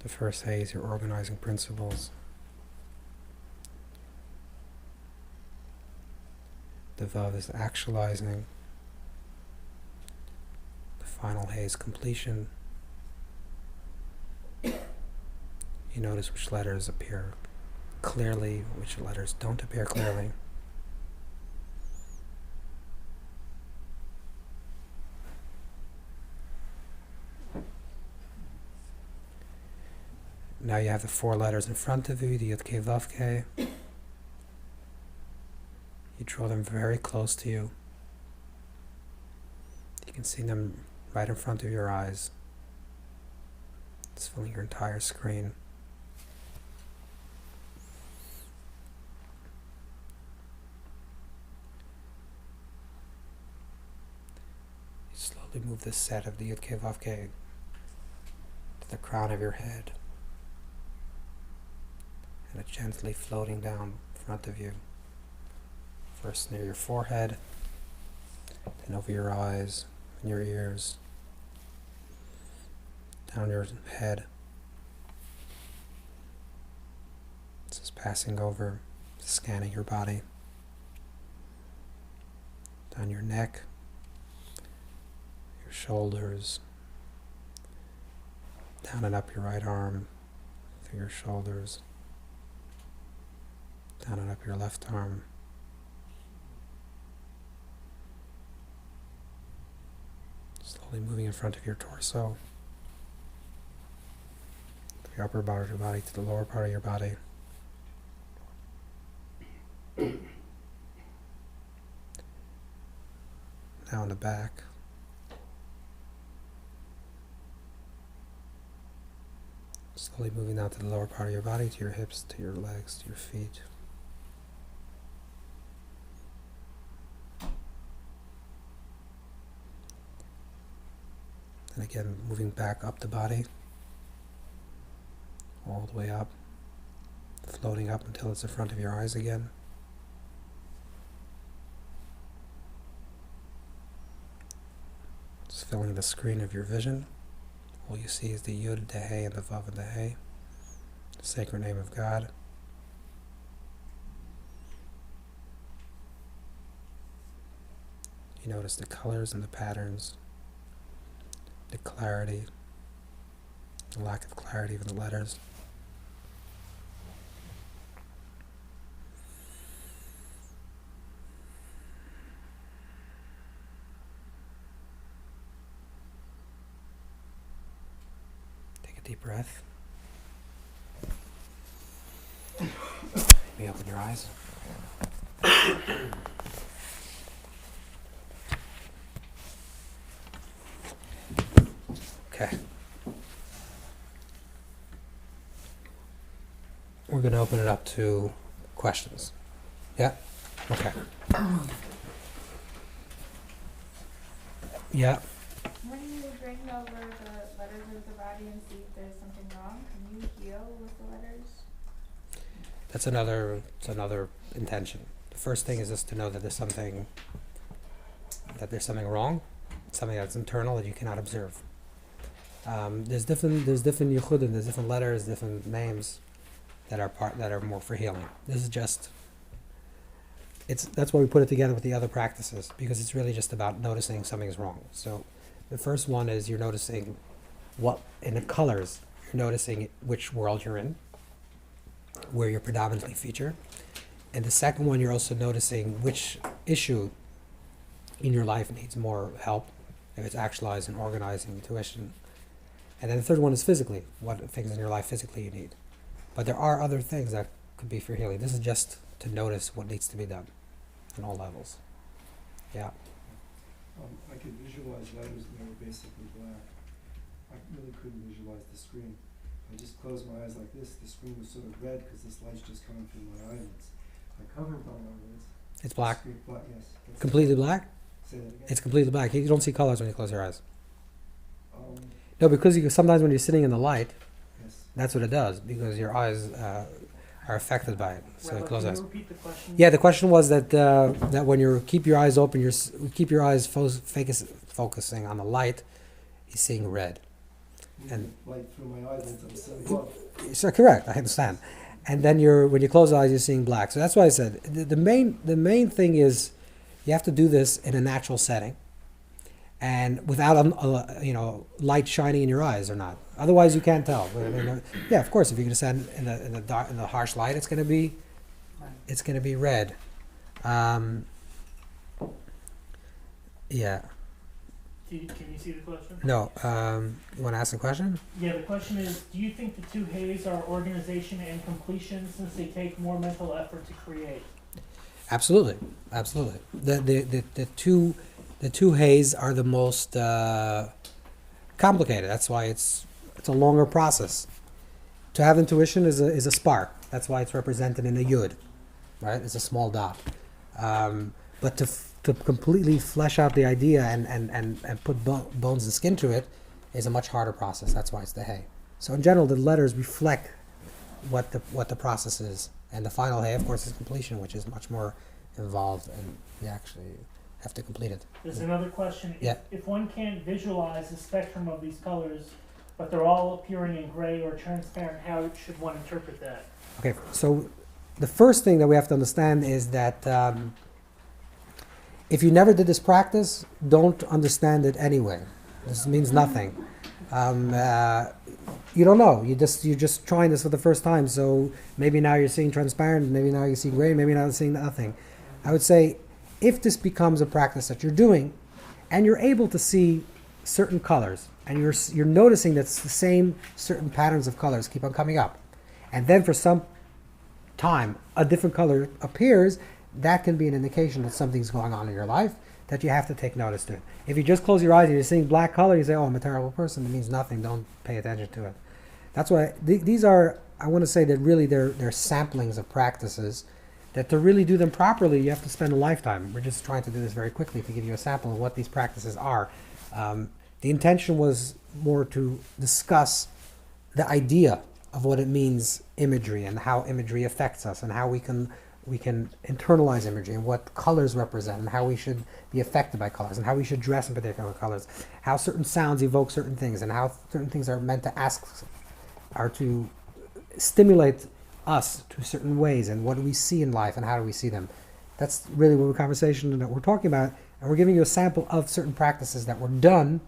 The first hey is your organizing principles. The vav is actualizing. The final hey is completion. You notice which letters appear clearly, which letters don't appear clearly. Now you have the four letters in front of you, the Yud Kei Vav Kei. You draw them very close to you. You can see them right in front of your eyes. It's filling your entire screen. You slowly move this set of the Yud Kei Vav Kei to the crown of your head. And it's gently floating down in front of you. First near your forehead, then over your eyes and your ears, down your head. This is passing over, scanning your body, down your neck, your shoulders, down and up your right arm, through your shoulders, down and up your left arm. Slowly moving in front of your torso, the upper part of your body to the lower part of your body. Now in the back, Slowly moving down to the lower part of your body, to your hips, to your legs, to your feet. And again, moving back up the body, all the way up, floating up until it's in front of your eyes again. Just filling the screen of your vision. All you see is the Yud, the Hey, and the Vav, and the Hey, the sacred name of God. You notice the colors and the patterns, the clarity, the lack of clarity of the letters. Deep breath. Maybe open your eyes. Okay. We're going to open it up to questions. Yeah? Okay. Yeah. When you bring over the letters of the body and see if there's something wrong, can you heal with the letters? That's another intention. The first thing is just to know that there's something wrong, something that's internal that you cannot observe. There's different yichudim, there's different letters, different names that are more for healing. This is just that's why we put it together with the other practices, because it's really just about noticing something's wrong. So the first one is you're noticing what in the colors, you're noticing which world you're in, where you're predominantly featured. And the second one, you're also noticing which issue in your life needs more help, if it's actualized and organized and intuition. And then the third one is physically, what things in your life physically you need. But there are other things that could be for healing. This is just to notice what needs to be done on all levels. Yeah. I could visualize letters and they were basically black. I really couldn't visualize the screen. I just closed my eyes like this. The screen was sort of red because this light's just coming through my eyelids. I covered my eyelids. It's black. Screen, black, yes. Completely black? Say that again. It's completely black. You don't see colors when you close your eyes. Um, No, because sometimes when you're sitting in the light, yes. that's what it does, because your eyes are affected by it. So Well, you close can eyes. you repeat the question? Yeah, the question was that when you keep your eyes open, you keep your eyes focusing on the light, you're seeing red. And Light through my eyelids, I'm seeing blood. so correct, I understand. And then when you close the eyes, you're seeing black. So that's why I said the main thing is you have to do this in a natural setting, and without light shining in your eyes or not. Otherwise, you can't tell. Yeah, of course, if you're going to stand in the harsh light, it's going to be red. Yeah. Can you see the question? No. You want to ask the question? Yeah, the question is, do you think the two hays are organization and completion, since they take more mental effort to create? Absolutely. The two hays are the most complicated. That's why it's a longer process. To have intuition is a spark. That's why it's represented in a yud, right? It's a small dot. But to completely flesh out the idea and put bones and skin to it is a much harder process. That's why it's the hay. So in general, the letters reflect what the process is, and the final hay, of course, is completion, which is much more involved, and you actually have to complete it. There's another question. Yeah. If one can't visualize the spectrum of these colors, but they're all appearing in gray or transparent, how should one interpret that? Okay, so the first thing that we have to understand is that if you never did this practice, don't understand it anyway. This means nothing. You don't know. You're just trying this for the first time. So maybe now you're seeing transparent, maybe now you see gray, maybe now you're seeing nothing. I would say, if this becomes a practice that you're doing, and you're able to see certain colors, and you're noticing that it's the same certain patterns of colors keep on coming up, and then for some time a different color appears, that can be an indication that something's going on in your life that you have to take notice to. If you just close your eyes and you're seeing black color, you say, "Oh, I'm a terrible person." It means nothing. Don't pay attention to it. That's why these are, I want to say that really they're samplings of practices that to really do them properly, you have to spend a lifetime. We're just trying to do this very quickly to give you a sample of what these practices are. The intention was more to discuss the idea of what it means, imagery, and how imagery affects us, and how we can internalize imagery, and what colors represent, and how we should be affected by colors, and how we should dress in particular colors, how certain sounds evoke certain things, and how certain things are meant to stimulate us to certain ways, and what do we see in life, and how do we see them. That's really what the conversation that we're talking about, and we're giving you a sample of certain practices that were done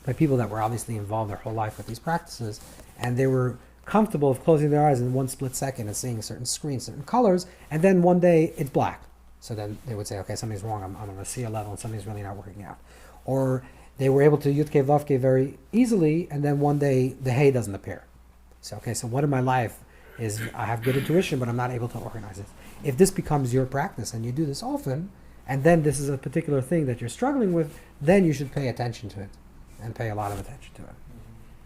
by people that were obviously involved their whole life with these practices, and they were comfortable of closing their eyes in one split second and seeing certain screens, certain colors, and then one day it's black. So then they would say, okay, something's wrong, I'm on a Sia level, and something's really not working out. Or they were able to Yudke Vavke very easily, and then one day the hay doesn't appear. So, okay, so what in my life is I have good intuition, but I'm not able to organize it. If this becomes your practice, and you do this often, and then this is a particular thing that you're struggling with, then you should pay attention to it, and pay a lot of attention to it.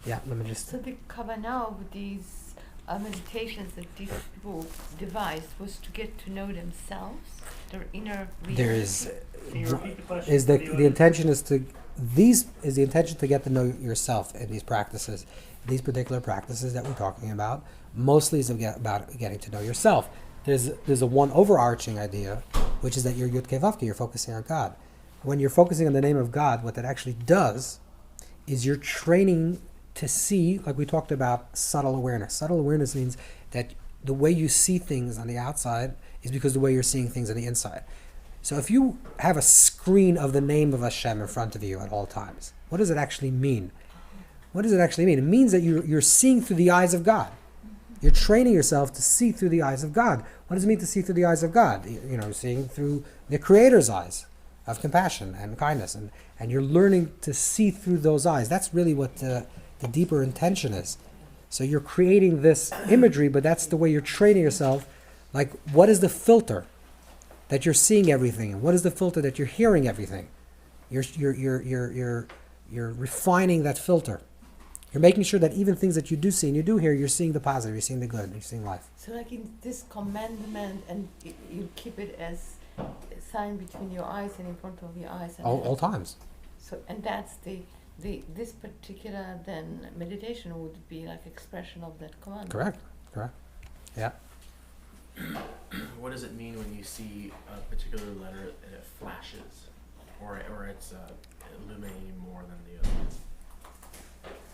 Yeah, let me just... So the kavanah of these meditations that these people devised was to get to know themselves, their inner reality. There is... Can you repeat the question? Is the intention is to... These is the intention to get to know yourself in these practices. These particular practices that we're talking about, mostly is about getting to know yourself. There's a one overarching idea, which is that you're Yud Kei Vav Kei, you're focusing on God. When you're focusing on the name of God, what that actually does is you're training to see, like we talked about, subtle awareness. Subtle awareness means that the way you see things on the outside is because the way you're seeing things on the inside. So if you have a screen of the name of Hashem in front of you at all times, what does it actually mean? What does it actually mean? It means that you're seeing through the eyes of God. You're training yourself to see through the eyes of God. What does it mean to see through the eyes of God? Seeing through the Creator's eyes of compassion and kindness. And you're learning to see through those eyes. That's really what the deeper intention is. So you're creating this imagery, but that's the way you're training yourself. Like, what is the filter that you're seeing everything? And what is the filter that you're hearing everything? You're refining that filter. You're making sure that even things that you do see and you do hear, you're seeing the positive, you're seeing the good, you're seeing life. So like in this commandment, and you keep it as a sign between your eyes and in front of your eyes. And All times. So, and that's this particular then meditation would be like expression of that commandment. Correct. Yeah. What does it mean when you see a particular letter and it flashes, or it's illuminating more than the others?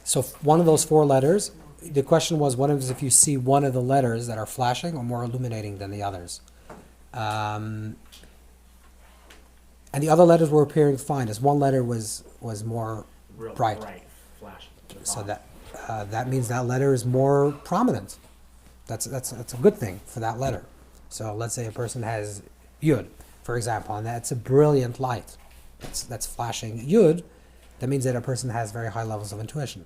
So one of those four letters, the question was, what is if you see one of the letters that are flashing or more illuminating than the others? And the other letters were appearing fine, as one letter was more Real bright. Flashing. So that means that letter is more prominent. That's a good thing for that letter. So let's say a person has Yud, for example, and that's a brilliant light. That's flashing Yud. That means that a person has very high levels of intuition.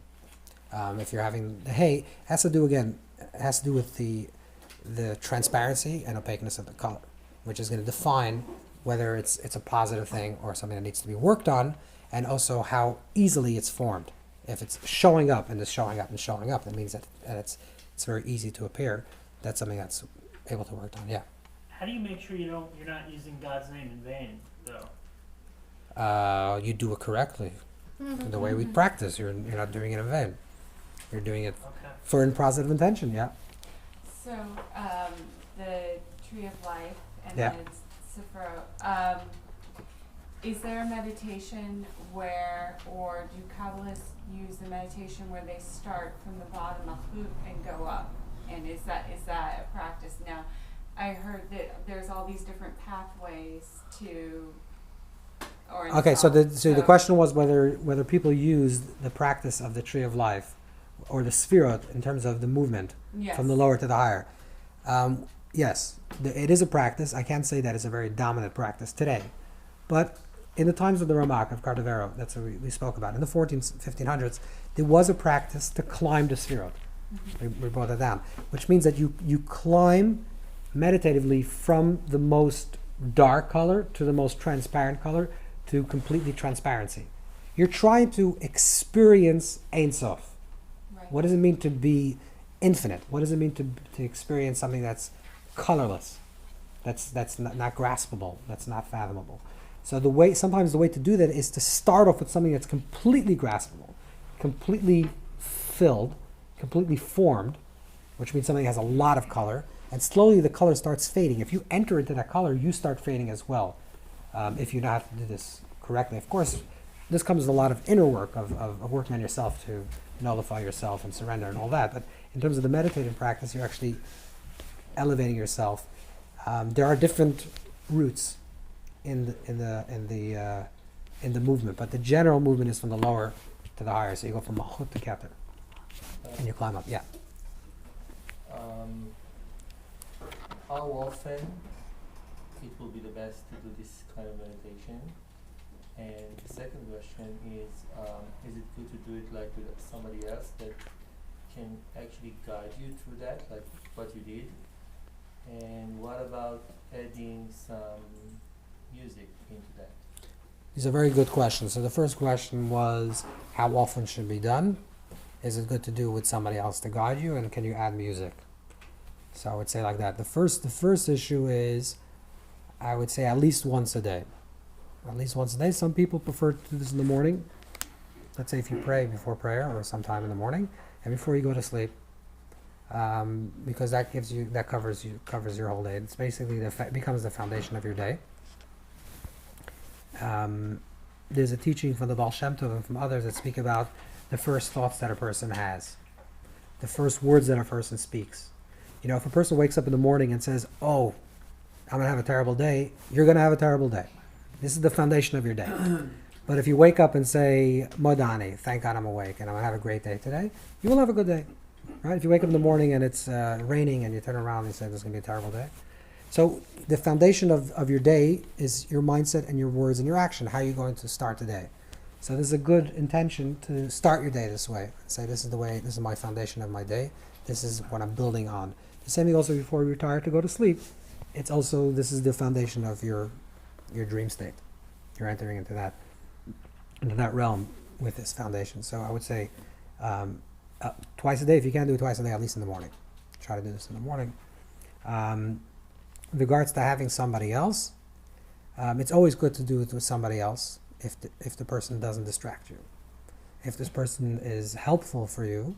If you're having the hay, it has to do with the transparency and opaqueness of the color, which is going to define whether it's a positive thing or something that needs to be worked on, and also how easily it's formed. If it's showing up and it's showing up and showing up, that means that it's very easy to appear. That's something that's able to work on. Yeah. How do you make sure you're not using God's name in vain, though? You do it correctly. The way we practice, you're not doing it in vain. You're doing it for in positive intention. Yeah. So, the Tree of Life and Yeah. then Sephiro, is there a meditation or do Kabbalists use the meditation where they start from the bottom of Chut and go up? And is that a practice? Now, I heard that there's all these different pathways to... Okay, so the question was whether people use the practice of the Tree of Life or the Sphirot in terms of the movement from the lower to the higher. Yes, it is a practice. I can't say that it's a very dominant practice today. But in the times of the Ramak, of Cardavero, that's what we spoke about, in the 1500s, there was a practice to climb the Sphirot. We brought that down, which means that you climb meditatively from the most dark color to the most transparent color to completely transparency. You're trying to experience Ein Sof. Right. What does it mean to be infinite? What does it mean to experience something that's colorless? That's not graspable. That's not fathomable. So sometimes the way to do that is to start off with something that's completely graspable, completely filled, completely formed, which means something has a lot of color, and slowly the color starts fading. If you enter into that color, you start fading as well. If you know how to do this correctly. Of course, this comes with a lot of inner work of working on yourself to nullify yourself and surrender and all that. But in terms of the meditative practice, you're actually elevating yourself. There are different routes in the movement, but the general movement is from the lower to the higher. So you go from Malchut to Keter, and you climb up. Yeah. How often it will be the best to do this kind of meditation? And the second question is it good to do it like with somebody else that can actually guide you through that, like what you did? And what about adding some music into that? These are very good questions. So the first question was, how often should it be done? Is it good to do with somebody else to guide you? And can you add music? So I would say like that. The first issue is, I would say at least once a day. At least once a day. Some people prefer to do this in the morning. Let's say if you pray before prayer or sometime in the morning and before you go to sleep. Because that covers your whole day. It's basically becomes the foundation of your day. There's a teaching from the Baal Shem Tov and from others that speak about the first thoughts that a person has, the first words that a person speaks. You know, if a person wakes up in the morning and says, "Oh, I'm gonna have a terrible day," you're gonna have a terrible day. This is the foundation of your day. But if you wake up and say, "Modani, thank God I'm awake and I'm gonna have a great day today," you will have a good day. Right? If you wake up in the morning and it's raining and you turn around and you say this is going to be a terrible day. So the foundation of your day is your mindset and your words and your action. How are you going to start the day? So this is a good intention to start your day this way. Say this is my foundation of my day. This is what I'm building on. The same thing also before you retire to go to sleep. It's also, this is the foundation of your dream state. You're entering into that realm with this foundation. So I would say, twice a day. If you can't do it twice a day, at least in the morning. Try to do this in the morning. In regards to having somebody else, it's always good to do it with somebody else if the person doesn't distract you. If this person is helpful for you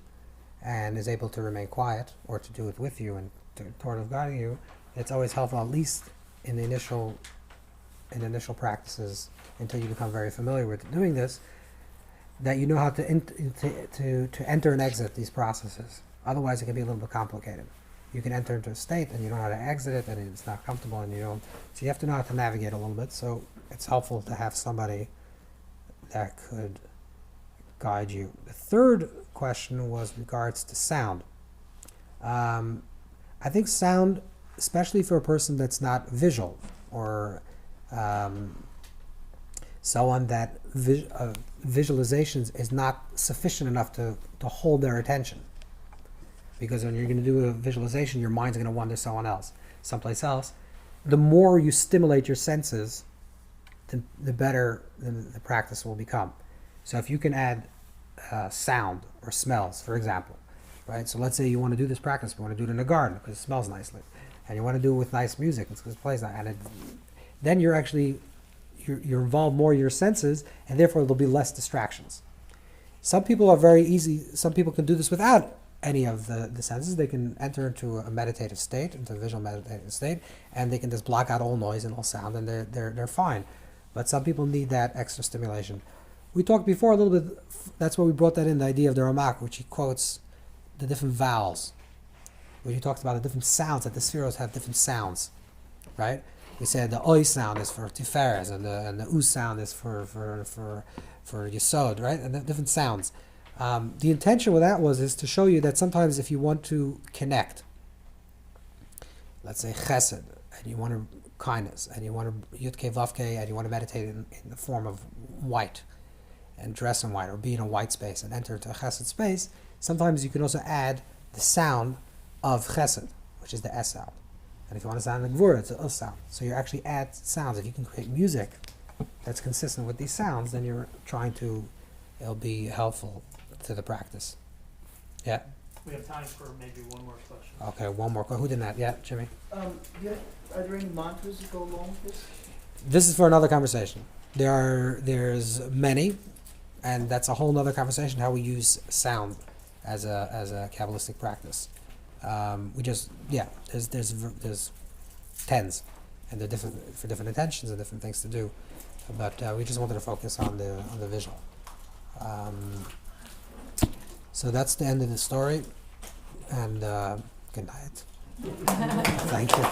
and is able to remain quiet or to do it with you and toward of guiding you, it's always helpful, at least in the initial practices, until you become very familiar with doing this, that you know how to enter and exit these processes. Otherwise, it can be a little bit complicated. You can enter into a state and you don't know how to exit it, and it's not comfortable, and you don't. So you have to know how to navigate a little bit. So it's helpful to have somebody that could guide you. The third question was regards to sound. I think sound, especially for a person that's not visual or someone that visualizations is not sufficient enough to hold their attention. Because when you're going to do a visualization, your mind's going to wander someplace else. The more you stimulate your senses, the better the practice will become. So if you can add sound or smells, for example, right? So let's say you want to do this practice, you want to do it in a garden because it smells nicely, and you want to do it with nice music because it plays nice, and then you're actually you're involved more in your senses, and therefore there'll be less distractions. Some people are very easy. Some people can do this without any of the senses. They can enter into a meditative state, into a visual meditative state, and they can just block out all noise and all sound, and they're fine. But some people need that extra stimulation. We talked before a little bit. That's why we brought that in, the idea of the Ramak, which he quotes the different vowels, where he talks about the different sounds, that the spheros have different sounds, right? We said the oi sound is for tiferes, and the u sound is for yesod, right? And the different sounds. The intention with that is to show you that sometimes if you want to connect, let's say chesed, and you want to kindness, and you want to yudke vavke, and you want to meditate in the form of white, and dress in white, or be in a white space and enter into a chesed space, sometimes you can also add the sound of chesed, which is the S sound. And if you want to sound like gvura, it's a sound. So you actually add sounds. If you can create music that's consistent with these sounds, then it'll be helpful to the practice. Yeah. We have time for maybe one more question. Okay, one more. Who did that? Yeah, Jimmy. Are there any mantras that go along with this? This is for another conversation. There's many, and that's a whole nother conversation. How we use sound as a Kabbalistic practice. There's tens, and they're different for different intentions and different things to do. But we just wanted to focus on the visual. So that's the end of the story, and good night. Thank you.